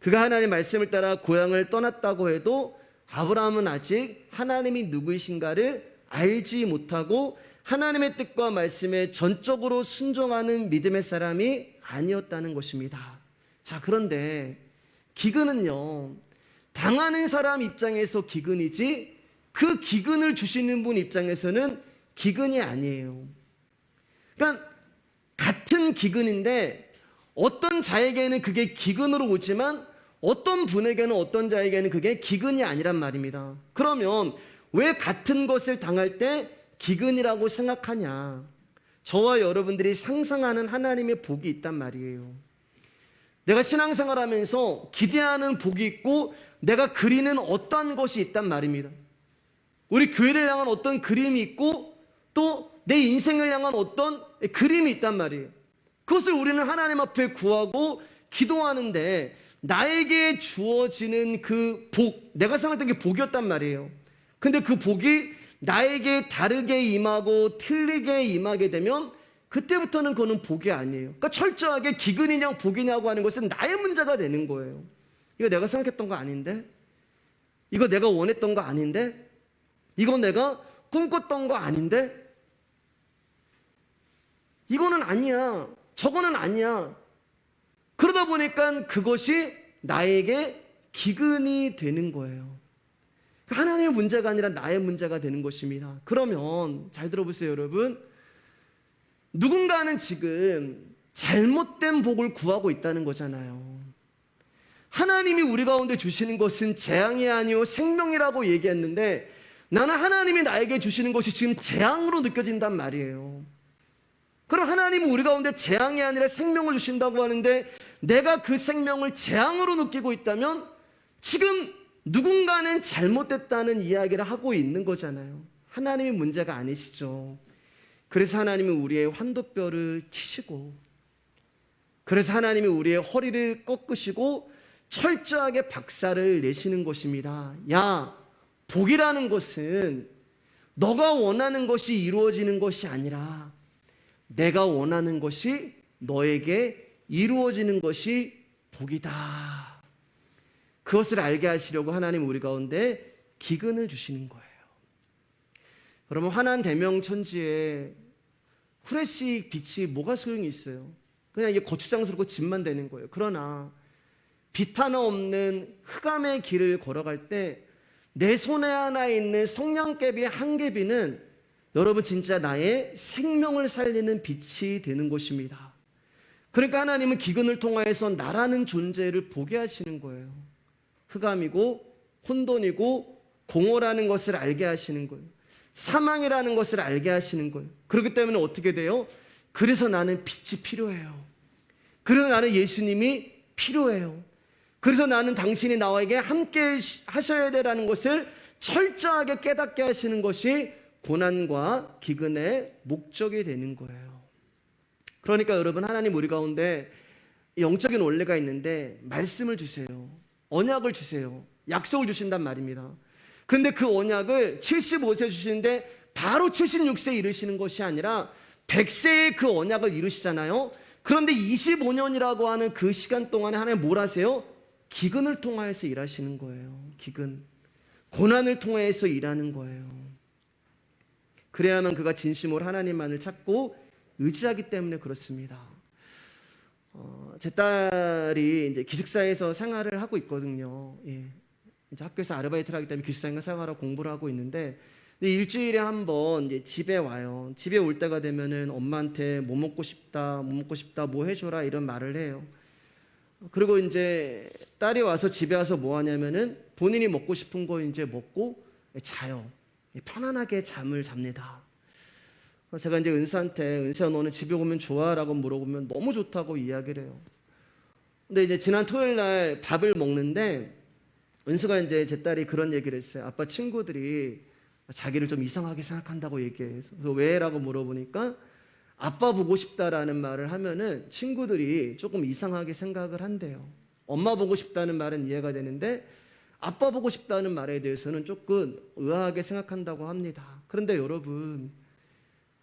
그가 하나님의 말씀을 따라 고향을 떠났다고 해도 아브라함은 아직 하나님이 누구이신가를 알지 못하고 하나님의 뜻과 말씀에 전적으로 순종하는 믿음의 사람이 아니었다는 것입니다. 자, 그런데 기근은요, 당하는 사람 입장에서 기근이지 그 기근을 주시는 분 입장에서는 기근이 아니에요. 그러니까 같은 기근인데 어떤 자에게는 그게 기근으로 오지만 어떤 분에게는, 어떤 자에게는 그게 기근이 아니란 말입니다. 그러면 왜 같은 것을 당할 때 기근이라고 생각하냐? 저와 여러분들이 상상하는 하나님의 복이 있단 말이에요. 내가 신앙생활하면서 기대하는 복이 있고 내가 그리는 어떤 것이 있단 말입니다. 우리 교회를 향한 어떤 그림이 있고 또 내 인생을 향한 어떤 그림이 있단 말이에요. 그것을 우리는 하나님 앞에 구하고 기도하는데 나에게 주어지는 그 복, 내가 생각했던 게 복이었단 말이에요. 근데 그 복이 나에게 다르게 임하고 틀리게 임하게 되면 그때부터는 그거는 복이 아니에요. 그러니까 철저하게 기근이냐 복이냐고 하는 것은 나의 문제가 되는 거예요. 이거 내가 생각했던 거 아닌데? 이거 내가 원했던 거 아닌데? 이거 내가 꿈꿨던 거 아닌데? 이거는 아니야. 저거는 아니야. 그러다 보니까 그것이 나에게 기근이 되는 거예요. 하나님의 문제가 아니라 나의 문제가 되는 것입니다. 그러면 잘 들어보세요 여러분. 누군가는 지금 잘못된 복을 구하고 있다는 거잖아요. 하나님이 우리 가운데 주시는 것은 재앙이 아니요 생명이라고 얘기했는데 나는 하나님이 나에게 주시는 것이 지금 재앙으로 느껴진단 말이에요. 그럼 하나님은 우리 가운데 재앙이 아니라 생명을 주신다고 하는데 내가 그 생명을 재앙으로 느끼고 있다면 지금 누군가는 잘못됐다는 이야기를 하고 있는 거잖아요. 하나님이 문제가 아니시죠. 그래서 하나님은 우리의 환도뼈를 치시고, 그래서 하나님이 우리의 허리를 꺾으시고 철저하게 박살을 내시는 것입니다. 야, 복이라는 것은 너가 원하는 것이 이루어지는 것이 아니라 내가 원하는 것이 너에게 이루어지는 것이 복이다. 그것을 알게 하시려고 하나님 우리 가운데 기근을 주시는 거예요. 여러분, 환한 대명천지에 후레쉬 빛이 뭐가 소용이 있어요? 그냥 이게 거추장스럽고 짐만 되는 거예요. 그러나 빛 하나 없는 흑암의 길을 걸어갈 때 내 손에 하나 있는 성냥개비 한 개비는 여러분 진짜 나의 생명을 살리는 빛이 되는 것입니다. 그러니까 하나님은 기근을 통하여서 나라는 존재를 보게 하시는 거예요. 흑암이고 혼돈이고 공허라는 것을 알게 하시는 거예요. 사망이라는 것을 알게 하시는 거예요. 그렇기 때문에 어떻게 돼요? 그래서 나는 빛이 필요해요. 그래서 나는 예수님이 필요해요. 그래서 나는 당신이 나에게 함께 하셔야 되라는 것을 철저하게 깨닫게 하시는 것이 고난과 기근의 목적이 되는 거예요. 그러니까 여러분, 하나님 우리 가운데 영적인 원리가 있는데 말씀을 주세요. 언약을 주세요. 약속을 주신단 말입니다. 근데 그 언약을 75세 주시는데 바로 76세에 이루시는 것이 아니라 100세에 그 언약을 이루시잖아요. 그런데 25년이라고 하는 그 시간 동안에 하나님 뭘 하세요? 기근을 통하여서 일하시는 거예요. 기근, 고난을 통해서 일하는 거예요. 그래야만 그가 진심으로 하나님만을 찾고 의지하기 때문에 그렇습니다. 제 딸이 이제 기숙사에서 생활을 하고 있거든요. 예. 이제 학교에서 아르바이트를 하기 때문에 기숙사에 생활하고 공부를 하고 있는데 일주일에 한 번 이제 집에 와요. 집에 올 때가 되면은 엄마한테 뭐 먹고 싶다, 뭐 해줘라 이런 말을 해요. 그리고 이제 딸이 와서 집에 와서 뭐 하냐면은 본인이 먹고 싶은 거 이제 먹고 자요. 편안하게 잠을 잡니다. 제가 이제 은수한테 은수야 너는 집에 오면 좋아라고 물어보면 너무 좋다고 이야기를 해요. 근데 이제 지난 토요일 날 밥을 먹는데 은수가 이제 제 딸이 그런 얘기를 했어요. 아빠 친구들이 자기를 좀 이상하게 생각한다고 얘기해서 그래서 왜라고 물어보니까 아빠 보고 싶다라는 말을 하면은 친구들이 조금 이상하게 생각을 한대요. 엄마 보고 싶다는 말은 이해가 되는데 아빠 보고 싶다는 말에 대해서는 조금 의아하게 생각한다고 합니다. 그런데 여러분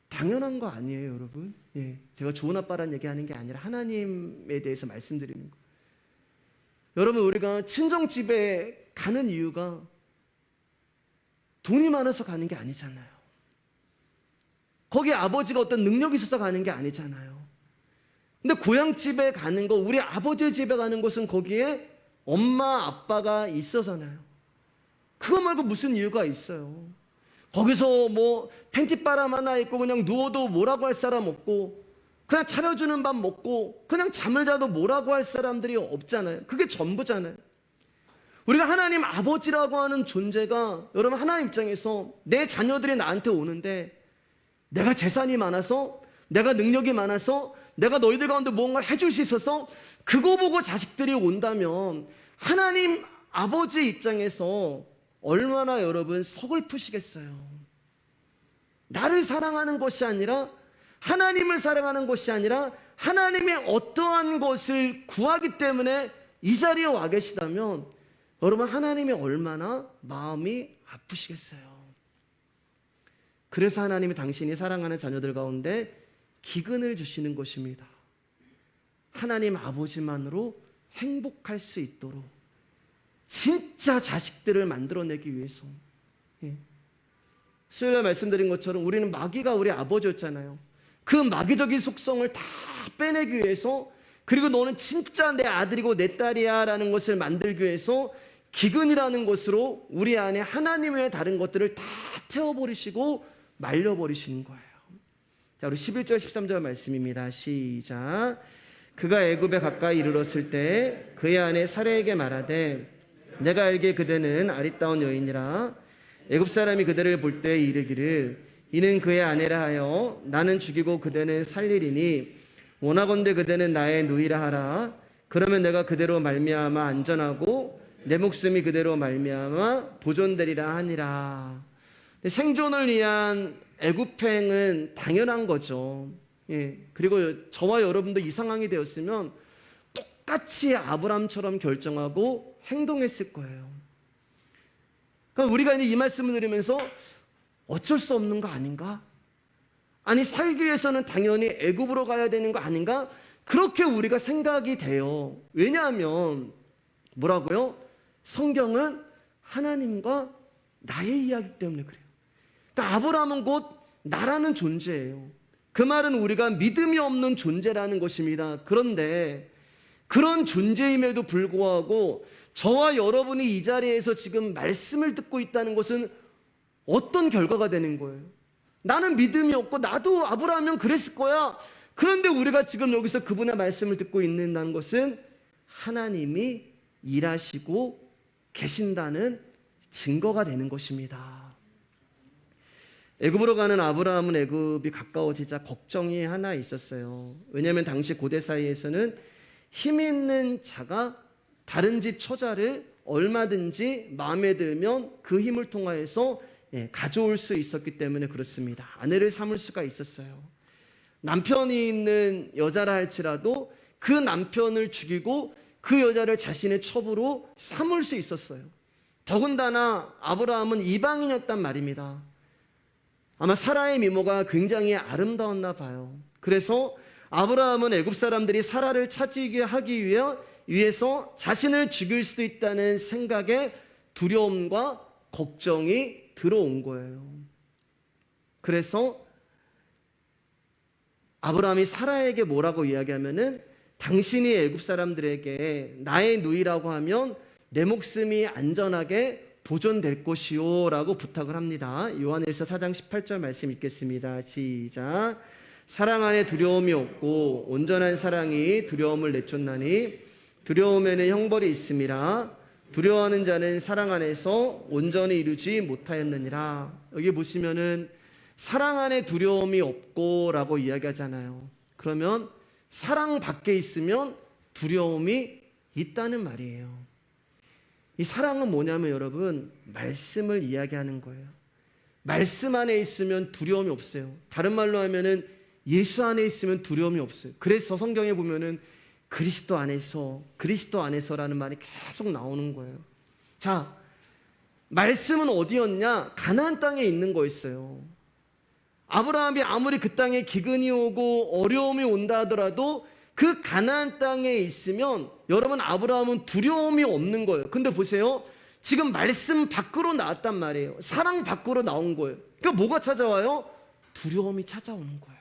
당연한 거 아니에요, 여러분? 예, 제가 좋은 아빠라는 얘기하는 게 아니라 하나님에 대해서 말씀드리는 거예요. 여러분 우리가 친정집에 가는 이유가 돈이 많아서 가는 게 아니잖아요. 거기 아버지가 어떤 능력이 있어서 가는 게 아니잖아요. 근데 고향집에 가는 거, 우리 아버지 집에 가는 것은 거기에 엄마 아빠가 있어서잖아요. 그거 말고 무슨 이유가 있어요. 거기서 뭐 팬티바람 하나 입고 그냥 누워도 뭐라고 할 사람 없고 그냥 차려주는 밥 먹고 그냥 잠을 자도 뭐라고 할 사람들이 없잖아요. 그게 전부잖아요. 우리가 하나님 아버지라고 하는 존재가 여러분 하나님 입장에서 내 자녀들이 나한테 오는데 내가 재산이 많아서 내가 능력이 많아서 내가 너희들 가운데 무언가를 해줄 수 있어서 그거 보고 자식들이 온다면 하나님 아버지 입장에서 얼마나 여러분 서글프시겠어요. 나를 사랑하는 것이 아니라 하나님을 사랑하는 것이 아니라 하나님의 어떠한 것을 구하기 때문에 이 자리에 와 계시다면 여러분 하나님이 얼마나 마음이 아프시겠어요. 그래서 하나님이 당신이 사랑하는 자녀들 가운데 기근을 주시는 것입니다. 하나님 아버지만으로 행복할 수 있도록 진짜 자식들을 만들어내기 위해서. 예. 수요일에 말씀드린 것처럼 우리는 마귀가 우리 아버지였잖아요. 그 마귀적인 속성을 다 빼내기 위해서 그리고 너는 진짜 내 아들이고 내 딸이야 라는 것을 만들기 위해서 기근이라는 것으로 우리 안에 하나님의 다른 것들을 다 태워버리시고 말려버리시는 거예요. 자, 우리 11절 13절 말씀입니다. 시작. 그가 애굽에 가까이 이르렀을 때 그의 아내 사레에게 말하되 내가 알기에 그대는 아리따운 여인이라 애굽 사람이 그대를 볼 때 이르기를 이는 그의 아내라 하여 나는 죽이고 그대는 살리리니 원하건대 그대는 나의 누이라 하라. 그러면 내가 그대로 말미암아 안전하고 내 목숨이 그대로 말미암아 보존되리라 하니라. 생존을 위한 애굽행은 당연한 거죠. 예. 그리고 저와 여러분도 이 상황이 되었으면 똑같이 아브람처럼 결정하고 행동했을 거예요. 그러니까 우리가 이제 이 말씀을 들으면서 어쩔 수 없는 거 아닌가? 아니 살기 위해서는 당연히 애굽으로 가야 되는 거 아닌가? 그렇게 우리가 생각이 돼요. 왜냐하면 뭐라고요? 성경은 하나님과 나의 이야기 때문에 그래요. 그러니까 아브라함은 곧 나라는 존재예요. 그 말은 우리가 믿음이 없는 존재라는 것입니다. 그런데 그런 존재임에도 불구하고 저와 여러분이 이 자리에서 지금 말씀을 듣고 있다는 것은 어떤 결과가 되는 거예요? 나는 믿음이 없고 나도 아브라함이면 그랬을 거야. 그런데 우리가 지금 여기서 그분의 말씀을 듣고 있는다는 것은 하나님이 일하시고 계신다는 증거가 되는 것입니다. 애굽으로 가는 아브라함은 애굽이 가까워지자 걱정이 하나 있었어요. 왜냐하면 당시 고대 사이에서는 힘 있는 자가 다른 집 처자를 얼마든지 마음에 들면 그 힘을 통하여서 가져올 수 있었기 때문에 그렇습니다. 아내를 삼을 수가 있었어요. 남편이 있는 여자라 할지라도 그 남편을 죽이고 그 여자를 자신의 첩으로 삼을 수 있었어요. 더군다나 아브라함은 이방인이었단 말입니다. 아마 사라의 미모가 굉장히 아름다웠나 봐요. 그래서 아브라함은 애굽 사람들이 사라를 차지하게 하기 위해서 자신을 죽일 수도 있다는 생각에 두려움과 걱정이 들어온 거예요. 그래서 아브라함이 사라에게 뭐라고 이야기하면은 당신이 애굽 사람들에게 나의 누이라고 하면 내 목숨이 안전하게 보존될 것이요 라고 부탁을 합니다. 요한일서 4장 18절 말씀 읽겠습니다. 시작. 사랑 안에 두려움이 없고 온전한 사랑이 두려움을 내쫓나니 두려움에는 형벌이 있음이라. 두려워하는 자는 사랑 안에서 온전히 이루지 못하였느니라. 여기 보시면은 사랑 안에 두려움이 없고 라고 이야기하잖아요. 그러면 사랑 밖에 있으면 두려움이 있다는 말이에요. 이 사랑은 뭐냐면 여러분, 말씀을 이야기하는 거예요. 말씀 안에 있으면 두려움이 없어요. 다른 말로 하면은 예수 안에 있으면 두려움이 없어요. 그래서 성경에 보면은 그리스도 안에서라는 말이 계속 나오는 거예요. 자, 말씀은 어디였냐? 가나안 땅에 있는 거였어요. 아브라함이 아무리 그 땅에 기근이 오고 어려움이 온다 하더라도 그 가나안 땅에 있으면 여러분 아브라함은 두려움이 없는 거예요. 근데 보세요. 지금 말씀 밖으로 나왔단 말이에요. 사랑 밖으로 나온 거예요. 그러니까 뭐가 찾아와요? 두려움이 찾아오는 거예요.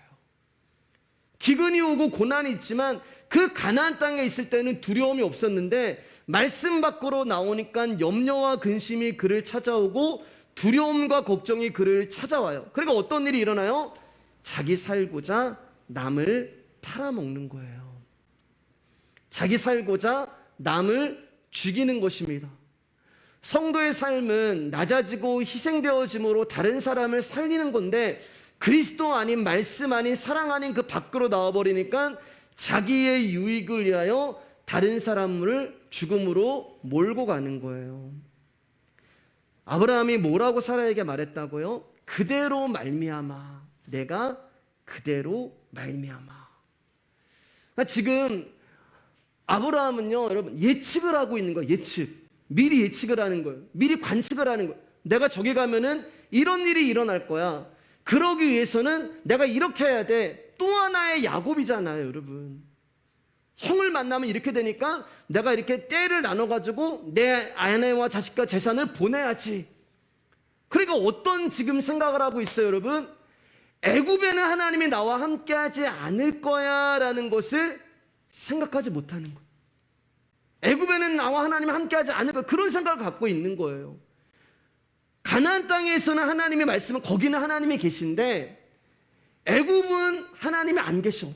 기근이 오고 고난이 있지만 그 가나안 땅에 있을 때는 두려움이 없었는데 말씀 밖으로 나오니까 염려와 근심이 그를 찾아오고 두려움과 걱정이 그를 찾아와요. 그러니까 어떤 일이 일어나요? 자기 살고자 남을 팔아먹는 거예요. 자기 살고자 남을 죽이는 것입니다. 성도의 삶은 낮아지고 희생되어짐으로 다른 사람을 살리는 건데 그리스도 아닌 말씀 아닌 사랑 아닌 그 밖으로 나와버리니까 자기의 유익을 위하여 다른 사람을 죽음으로 몰고 가는 거예요. 아브라함이 뭐라고 사라에게 말했다고요? 그대로 말미암아. 내가 그대로 말미암아. 지금 아브라함은요, 여러분 예측을 하고 있는 거예요. 미리 예측을 하는 거예요. 미리 관측을 하는 거예요. 내가 저기 가면은 이런 일이 일어날 거야. 그러기 위해서는 내가 이렇게 해야 돼. 또 하나의 야곱이잖아요, 여러분. 형을 만나면 이렇게 되니까 내가 이렇게 떼를 나눠가지고 내 아내와 자식과 재산을 보내야지. 그러니까 어떤 지금 생각을 하고 있어요, 여러분? 애굽에는 하나님이 나와 함께하지 않을 거야라는 것을 생각하지 못하는 거예요. 애굽에는 나와 하나님이 함께하지 않을 거야. 그런 생각을 갖고 있는 거예요. 가나안 땅에서는 하나님의 말씀은 거기는 하나님이 계신데 애굽은 하나님이 안 계셔.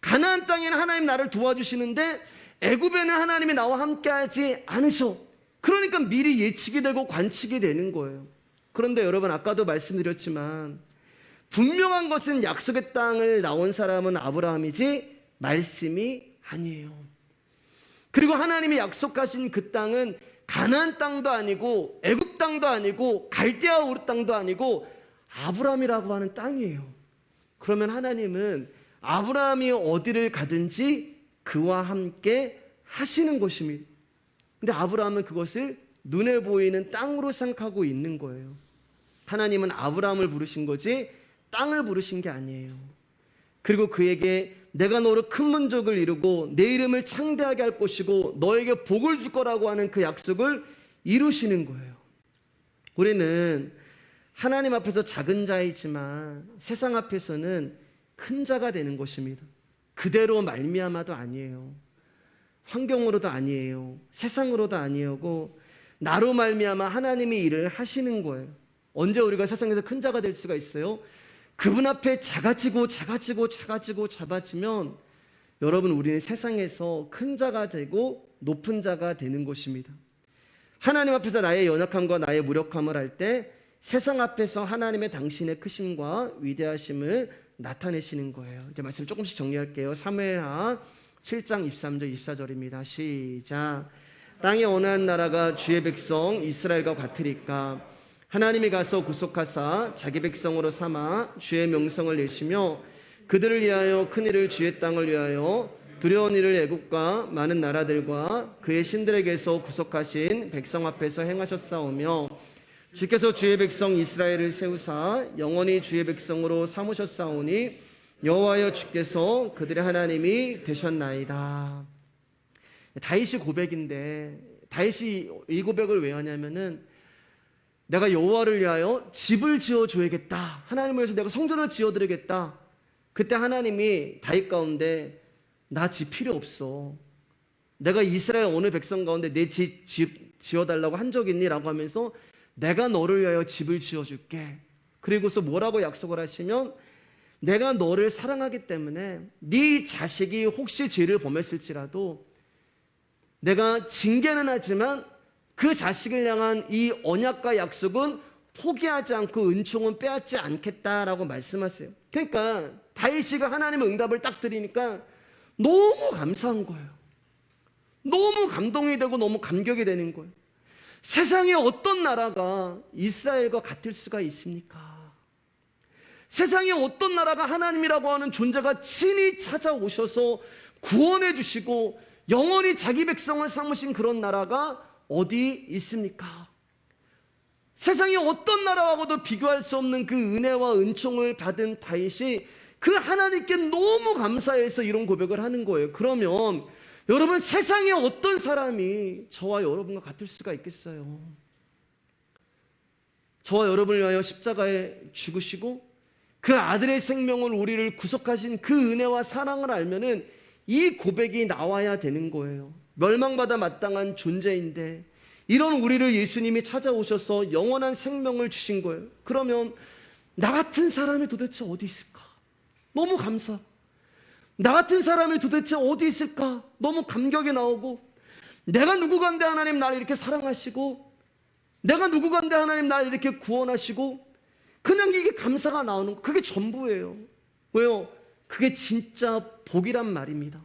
가나안 땅에는 하나님 나를 도와주시는데 애굽에는 하나님이 나와 함께하지 않으셔. 그러니까 미리 예측이 되고 관측이 되는 거예요. 그런데 여러분 아까도 말씀드렸지만 분명한 것은 약속의 땅을 나온 사람은 아브라함이지 말씀이 아니에요. 그리고 하나님이 약속하신 그 땅은 가나안 땅도 아니고 애굽 땅도 아니고 갈대아 우르 땅도 아니고 아브라함이라고 하는 땅이에요. 그러면 하나님은 아브라함이 어디를 가든지 그와 함께 하시는 것입니다. 근데 아브라함은 그것을 눈에 보이는 땅으로 생각하고 있는 거예요. 하나님은 아브라함을 부르신 거지 땅을 부르신 게 아니에요. 그리고 그에게 내가 너로 큰 민족을 이루고 내 이름을 창대하게 할 것이고 너에게 복을 줄 거라고 하는 그 약속을 이루시는 거예요. 우리는 하나님 앞에서 작은 자이지만 세상 앞에서는 큰 자가 되는 것입니다. 그대로 말미암아도 아니에요. 환경으로도 아니에요. 세상으로도 아니고 나로 말미암아 하나님이 일을 하시는 거예요. 언제 우리가 세상에서 큰 자가 될 수가 있어요? 그분 앞에 작아지고 작아지면 여러분, 우리는 세상에서 큰 자가 되고 높은 자가 되는 것입니다. 하나님 앞에서 나의 연약함과 나의 무력함을 할 때 세상 앞에서 하나님의 당신의 크심과 위대하심을 나타내시는 거예요. 이제 말씀 조금씩 정리할게요. 사무엘하 7장 23절 24절입니다. 시작. 땅에 어느 한 나라가 주의 백성 이스라엘과 같으리까? 하나님이 가서 구속하사 자기 백성으로 삼아 주의 명성을 내시며 그들을 위하여 큰 일을 주의 땅을 위하여 두려운 일을 애국과 많은 나라들과 그의 신들에게서 구속하신 백성 앞에서 행하셨사오며 주께서 주의 백성 이스라엘을 세우사 영원히 주의 백성으로 삼으셨사오니 여호와여 주께서 그들의 하나님이 되셨나이다. 다윗이 고백인데, 다윗이 이 고백을 왜 하냐면은 내가 여호와를 위하여 집을 지어줘야겠다, 하나님을 위해서 내가 성전을 지어드리겠다. 그때 하나님이 다윗 가운데 나 집 필요 없어, 내가 이스라엘 어느 백성 가운데 내 집 지어달라고 한 적 있니? 라고 하면서 내가 너를 위하여 집을 지어줄게. 그리고서 뭐라고 약속을 하시면 내가 너를 사랑하기 때문에 네 자식이 혹시 죄를 범했을지라도 내가 징계는 하지만 그 자식을 향한 이 언약과 약속은 포기하지 않고 은총은 빼앗지 않겠다라고 말씀하세요. 그러니까 다윗이가 하나님의 응답을 딱 드리니까 너무 감사한 거예요. 너무 감동이 되고 너무 감격이 되는 거예요. 세상에 어떤 나라가 이스라엘과 같을 수가 있습니까? 세상에 어떤 나라가 하나님이라고 하는 존재가 친히 찾아오셔서 구원해 주시고 영원히 자기 백성을 삼으신 그런 나라가 어디 있습니까? 세상에 어떤 나라하고도 비교할 수 없는 그 은혜와 은총을 받은 다윗이 그 하나님께 너무 감사해서 이런 고백을 하는 거예요. 그러면 여러분, 세상에 어떤 사람이 저와 여러분과 같을 수가 있겠어요? 저와 여러분을 위하여 십자가에 죽으시고 그 아들의 생명을 우리를 구속하신 그 은혜와 사랑을 알면은 이 고백이 나와야 되는 거예요. 멸망받아 마땅한 존재인데 이런 우리를 예수님이 찾아오셔서 영원한 생명을 주신 거예요. 그러면 나 같은 사람이 도대체 어디 있을까? 너무 감사. 나 같은 사람이 도대체 어디 있을까? 너무 감격이 나오고, 내가 누구간데 하나님 나를 이렇게 사랑하시고, 내가 누구간데 하나님 나를 이렇게 구원하시고, 그냥 이게 감사가 나오는 거, 그게 전부예요. 왜요? 그게 진짜 복이란 말입니다.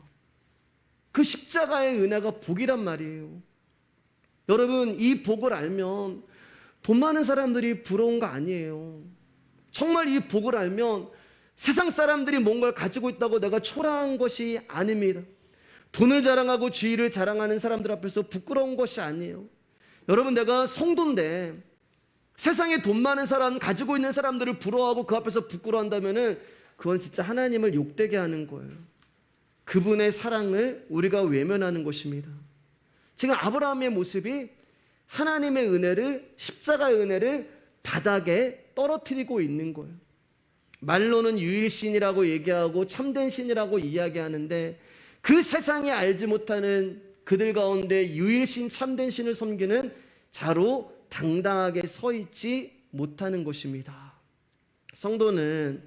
그 십자가의 은혜가 복이란 말이에요. 여러분, 이 복을 알면 돈 많은 사람들이 부러운 거 아니에요. 정말 이 복을 알면 세상 사람들이 뭔가를 가지고 있다고 내가 초라한 것이 아닙니다. 돈을 자랑하고 주의를 자랑하는 사람들 앞에서 부끄러운 것이 아니에요. 여러분, 내가 성도인데 세상에 돈 많은 사람, 가지고 있는 사람들을 부러워하고 그 앞에서 부끄러워한다면은 그건 진짜 하나님을 욕되게 하는 거예요. 그분의 사랑을 우리가 외면하는 것입니다. 지금 아브라함의 모습이 하나님의 은혜를, 십자가의 은혜를 바닥에 떨어뜨리고 있는 거예요. 말로는 유일신이라고 얘기하고 참된 신이라고 이야기하는데 그 세상이 알지 못하는 그들 가운데 유일신 참된 신을 섬기는 자로 당당하게 서 있지 못하는 것입니다. 성도는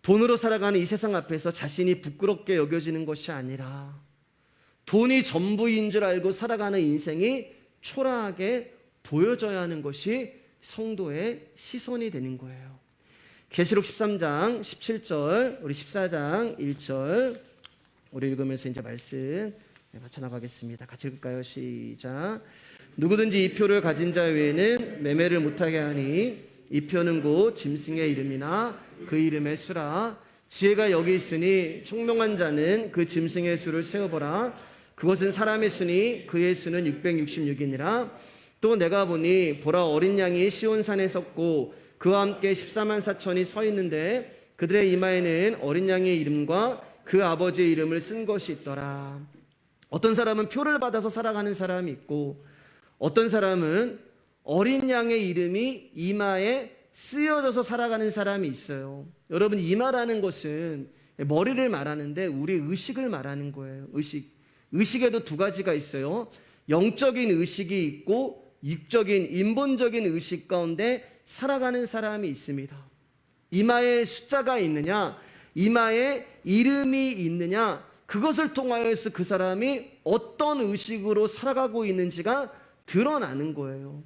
돈으로 살아가는 이 세상 앞에서 자신이 부끄럽게 여겨지는 것이 아니라 돈이 전부인 줄 알고 살아가는 인생이 초라하게 보여져야 하는 것이 성도의 시선이 되는 거예요. 계시록 13장 17절, 우리 14장 1절 우리 읽으면서 이제 말씀 맞춰 나가겠습니다. 같이 읽을까요? 시작. 누구든지 이 표를 가진 자 외에는 매매를 못하게 하니 이 표는 곧 짐승의 이름이나 그 이름의 수라. 지혜가 여기 있으니 총명한 자는 그 짐승의 수를 세어보라. 그것은 사람의 수니 그의 수는 666이니라. 또 내가 보니 보라, 어린 양이 시온산에 섰고 그와 함께 14만 4천이 서 있는데 그들의 이마에는 어린 양의 이름과 그 아버지의 이름을 쓴 것이 있더라. 어떤 사람은 표를 받아서 살아가는 사람이 있고 어떤 사람은 어린 양의 이름이 이마에 쓰여져서 살아가는 사람이 있어요. 여러분, 이마라는 것은 머리를 말하는데 우리 의식을 말하는 거예요. 의식. 의식에도 두 가지가 있어요. 영적인 의식이 있고 육적인 인본적인 의식 가운데 살아가는 사람이 있습니다. 이마에 숫자가 있느냐, 이마에 이름이 있느냐, 그것을 통하여서 그 사람이 어떤 의식으로 살아가고 있는지가 드러나는 거예요.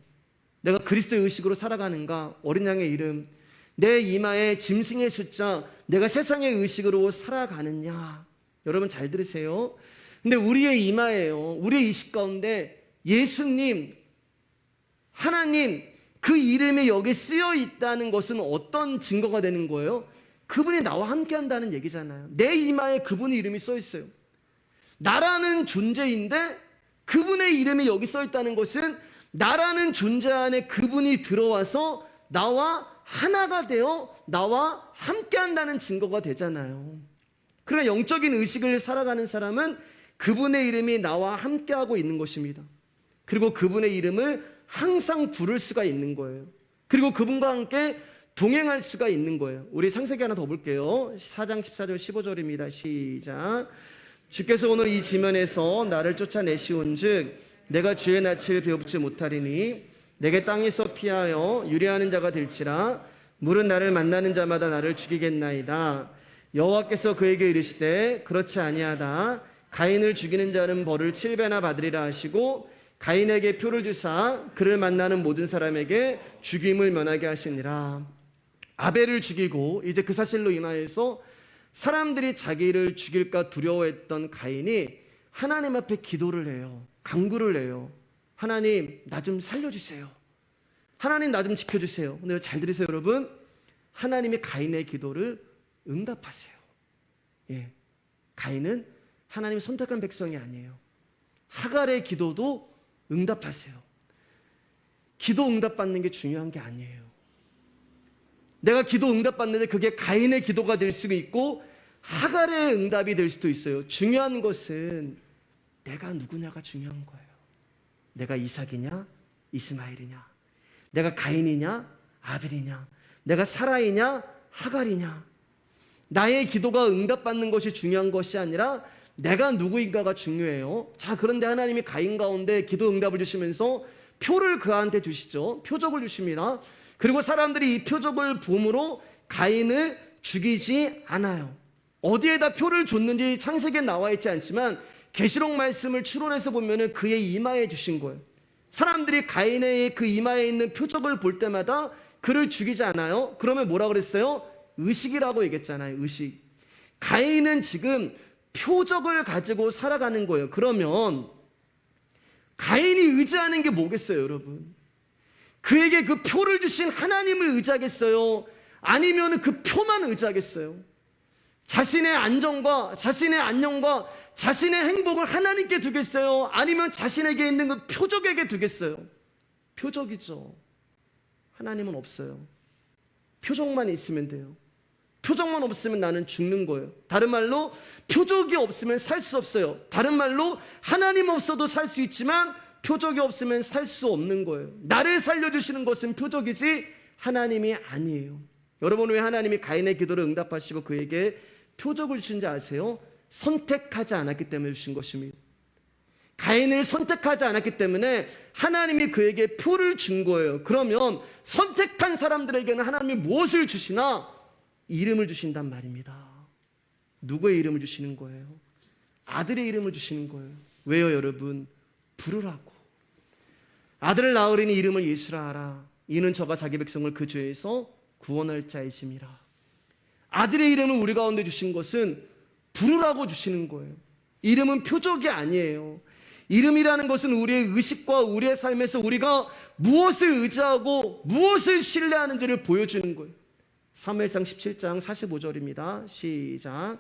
내가 그리스도의 의식으로 살아가는가, 어린 양의 이름, 내 이마에 짐승의 숫자, 내가 세상의 의식으로 살아가느냐. 여러분 잘 들으세요. 근데 우리의 이마에요, 우리의 의식 가운데 예수님, 하나님, 그 이름이 여기 쓰여 있다는 것은 어떤 증거가 되는 거예요? 그분이 나와 함께 한다는 얘기잖아요. 내 이마에 그분의 이름이 써 있어요. 나라는 존재인데 그분의 이름이 여기 써 있다는 것은 나라는 존재 안에 그분이 들어와서 나와 하나가 되어 나와 함께 한다는 증거가 되잖아요. 그러나 영적인 의식을 살아가는 사람은 그분의 이름이 나와 함께하고 있는 것입니다. 그리고 그분의 이름을 항상 부를 수가 있는 거예요. 그리고 그분과 함께 동행할 수가 있는 거예요. 우리 창세기 하나 더 볼게요. 4장 14절 15절입니다. 시작. 주께서 오늘 이 지면에서 나를 쫓아내시온 즉 내가 주의 낯을 배웁지 못하리니 내게 땅에서 피하여 유래하는 자가 될지라 물은 나를 만나는 자마다 나를 죽이겠나이다. 여호와께서 그에게 이르시되 그렇지 아니하다. 가인을 죽이는 자는 벌을 7배나 받으리라 하시고 가인에게 표를 주사 그를 만나는 모든 사람에게 죽임을 면하게 하시니라. 아벨을 죽이고 이제 그 사실로 인하여서 사람들이 자기를 죽일까 두려워했던 가인이 하나님 앞에 기도를 해요. 간구를 해요. 하나님, 나 좀 살려주세요. 하나님, 나 좀 지켜주세요. 근데 잘 들으세요, 여러분. 하나님이 가인의 기도를 응답하세요. 예, 가인은 하나님이 선택한 백성이 아니에요. 하갈의 기도도 응답하세요. 기도 응답받는 게 중요한 게 아니에요. 내가 기도 응답받는데 그게 가인의 기도가 될 수도 있고 하갈의 응답이 될 수도 있어요. 중요한 것은 내가 누구냐가 중요한 거예요. 내가 이삭이냐 이스마엘이냐, 내가 가인이냐 아벨이냐, 내가 사라이냐 하갈이냐. 나의 기도가 응답받는 것이 중요한 것이 아니라 내가 누구인가가 중요해요. 자, 그런데 하나님이 가인 가운데 기도 응답을 주시면서 표를 그한테 주시죠. 표적을 주십니다. 그리고 사람들이 이 표적을 봄으로 가인을 죽이지 않아요. 어디에다 표를 줬는지 창세기에 나와 있지 않지만 계시록 말씀을 추론해서 보면은 그의 이마에 주신 거예요. 사람들이 가인의 그 이마에 있는 표적을 볼 때마다 그를 죽이지 않아요. 그러면 뭐라 그랬어요? 의식이라고 얘기했잖아요. 의식. 가인은 지금 표적을 가지고 살아가는 거예요. 그러면 가인이 의지하는 게 뭐겠어요, 여러분? 그에게 그 표를 주신 하나님을 의지하겠어요? 아니면 그 표만 의지하겠어요? 자신의 안정과 자신의 안녕과 자신의 행복을 하나님께 두겠어요? 아니면 자신에게 있는 그 표적에게 두겠어요? 표적이죠. 하나님은 없어요. 표적만 있으면 돼요. 표적만 없으면 나는 죽는 거예요. 다른 말로 표적이 없으면 살 수 없어요. 다른 말로 하나님 없어도 살 수 있지만 표적이 없으면 살 수 없는 거예요. 나를 살려주시는 것은 표적이지 하나님이 아니에요. 여러분, 왜 하나님이 가인의 기도를 응답하시고 그에게 표적을 주신지 아세요? 선택하지 않았기 때문에 주신 것입니다. 가인을 선택하지 않았기 때문에 하나님이 그에게 표를 준 거예요. 그러면 선택한 사람들에게는 하나님이 무엇을 주시나? 이름을 주신단 말입니다. 누구의 이름을 주시는 거예요? 아들의 이름을 주시는 거예요. 왜요, 여러분? 부르라고. 아들을 낳으리니 이름을 예수라 하라. 이는 저가 자기 백성을 그 죄에서 구원할 자이심이라. 아들의 이름을 우리 가운데 주신 것은 부르라고 주시는 거예요. 이름은 표적이 아니에요. 이름이라는 것은 우리의 의식과 우리의 삶에서 우리가 무엇을 의지하고 무엇을 신뢰하는지를 보여주는 거예요. 사무엘상 17장 45절입니다. 시작.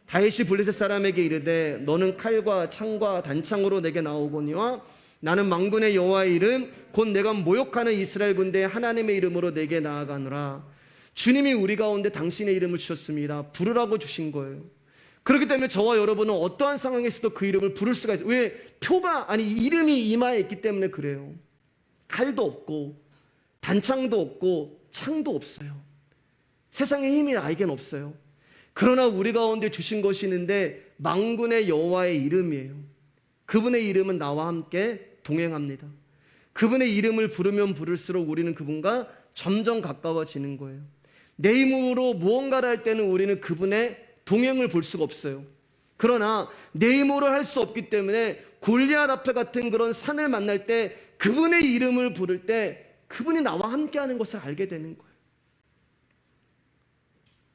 다윗이 블레셋 사람에게 이르되 너는 칼과 창과 단창으로 내게 나오거니와 나는 만군의 여호와의 이름 곧 내가 모욕하는 이스라엘 군대의 하나님의 이름으로 내게 나아가노라. 주님이 우리 가운데 당신의 이름을 주셨습니다. 부르라고 주신 거예요. 그렇기 때문에 저와 여러분은 어떠한 상황에서도 그 이름을 부를 수가 있어요. 왜? 표가 아니 이름이 이마에 있기 때문에 그래요. 칼도 없고 단창도 없고 창도 없어요. 세상의 힘이 나에겐 없어요. 그러나 우리 가운데 주신 것이 있는데 만군의 여호와의 이름이에요. 그분의 이름은 나와 함께 동행합니다. 그분의 이름을 부르면 부를수록 우리는 그분과 점점 가까워지는 거예요. 내 힘으로 무언가를 할 때는 우리는 그분의 동행을 볼 수가 없어요. 그러나 내 힘으로 할 수 없기 때문에 골리앗 앞에 같은 그런 산을 만날 때 그분의 이름을 부를 때 그분이 나와 함께하는 것을 알게 되는 거예요.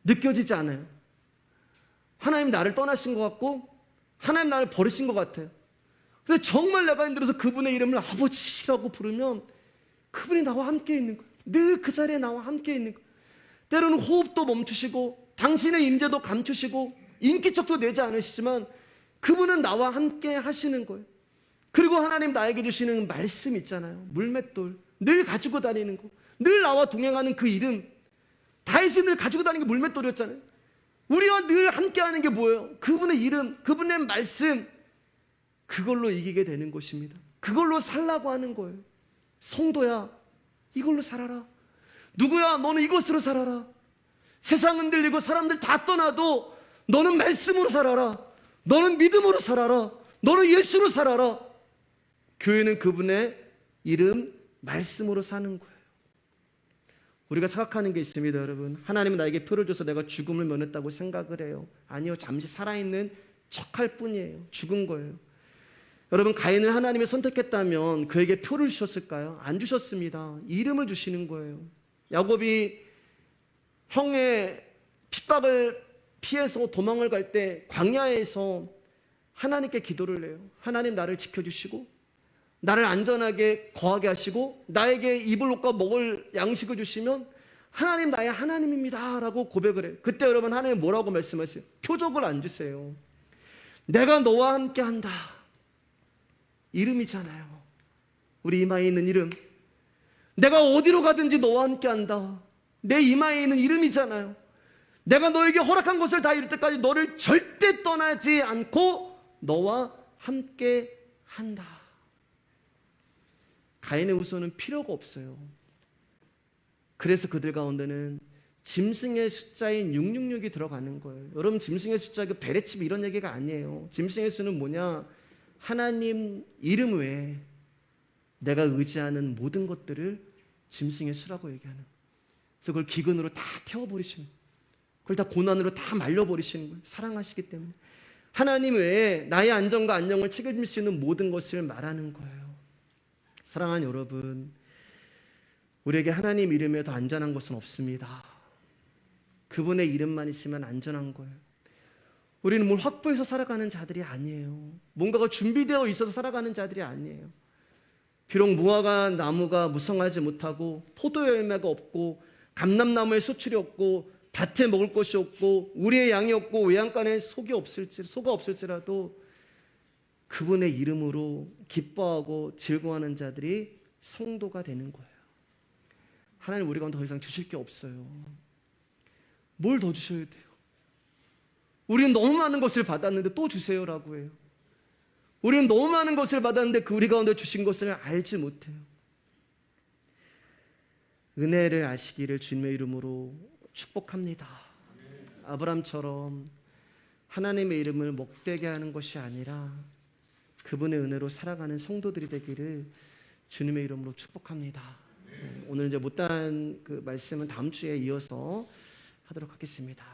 느껴지지 않아요? 하나님 나를 떠나신 것 같고 하나님 나를 버리신 것 같아요. 근데 정말 내가 힘들어서 그분의 이름을 아버지라고 부르면 그분이 나와 함께 있는 거예요. 늘 그 자리에 나와 함께 있는 거예요. 때로는 호흡도 멈추시고 당신의 임재도 감추시고 인기척도 내지 않으시지만 그분은 나와 함께 하시는 거예요. 그리고 하나님 나에게 주시는 말씀 있잖아요. 물맷돌 늘 가지고 다니는 거, 늘 나와 동행하는 그 이름. 다윗이 늘 가지고 다니는 게 물맷돌이었잖아요. 우리와 늘 함께하는 게 뭐예요? 그분의 이름, 그분의 말씀. 그걸로 이기게 되는 것입니다. 그걸로 살라고 하는 거예요. 성도야, 이걸로 살아라. 누구야, 너는 이것으로 살아라. 세상 흔들리고 사람들 다 떠나도 너는 말씀으로 살아라. 너는 믿음으로 살아라. 너는 예수로 살아라. 교회는 그분의 이름, 말씀으로 사는 거예요. 우리가 생각하는 게 있습니다, 여러분. 하나님은 나에게 표를 줘서 내가 죽음을 면했다고 생각을 해요. 아니요, 잠시 살아있는 척할 뿐이에요. 죽은 거예요. 여러분, 가인을 하나님이 선택했다면 그에게 표를 주셨을까요? 안 주셨습니다. 이름을 주시는 거예요. 야곱이 형의 핍박을 피해서 도망을 갈 때 광야에서 하나님께 기도를 해요. 하나님 나를 지켜주시고 나를 안전하게 거하게 하시고 나에게 입을 옷과 먹을 양식을 주시면 하나님 나의 하나님입니다 라고 고백을 해요. 그때 여러분 하나님 뭐라고 말씀하세요? 표적을 안 주세요. 내가 너와 함께 한다. 이름이잖아요. 우리 이마에 있는 이름. 내가 어디로 가든지 너와 함께 한다. 내 이마에 있는 이름이잖아요. 내가 너에게 허락한 것을 다 이룰 때까지 너를 절대 떠나지 않고 너와 함께 한다. 가인의 후손은 필요가 없어요. 그래서 그들 가운데는 짐승의 숫자인 666이 들어가는 거예요. 여러분, 짐승의 숫자 그 베레칩 이런 얘기가 아니에요. 짐승의 수는 뭐냐? 하나님 이름 외에 내가 의지하는 모든 것들을 짐승의 수라고 얘기하는. 그래서 그걸 기근으로 다 태워버리시는, 그걸 다 고난으로 다 말려버리시는 거예요. 사랑하시기 때문에. 하나님 외에 나의 안전과 안녕을 책임질 수 있는 모든 것을 말하는 거예요. 사랑하는 여러분, 우리에게 하나님 이름에 더 안전한 것은 없습니다. 그분의 이름만 있으면 안전한 거예요. 우리는 뭘 확보해서 살아가는 자들이 아니에요. 뭔가가 준비되어 있어서 살아가는 자들이 아니에요. 비록 무화과 나무가 무성하지 못하고 포도 열매가 없고 감람나무에 수출이 없고 밭에 먹을 것이 없고 우리의 양이 없고 외양간에 소가 없을지라도 그분의 이름으로 기뻐하고 즐거워하는 자들이 성도가 되는 거예요. 하나님 우리 가운데 더 이상 주실 게 없어요. 뭘 더 주셔야 돼요? 우리는 너무 많은 것을 받았는데 또 주세요라고 해요. 우리는 너무 많은 것을 받았는데 그 우리 가운데 주신 것을 알지 못해요. 은혜를 아시기를 주님의 이름으로 축복합니다. 아브람처럼 하나님의 이름을 먹되게 하는 것이 아니라 그분의 은혜로 살아가는 성도들이 되기를 주님의 이름으로 축복합니다. 오늘 이제 못다한 그 말씀은 다음 주에 이어서 하도록 하겠습니다.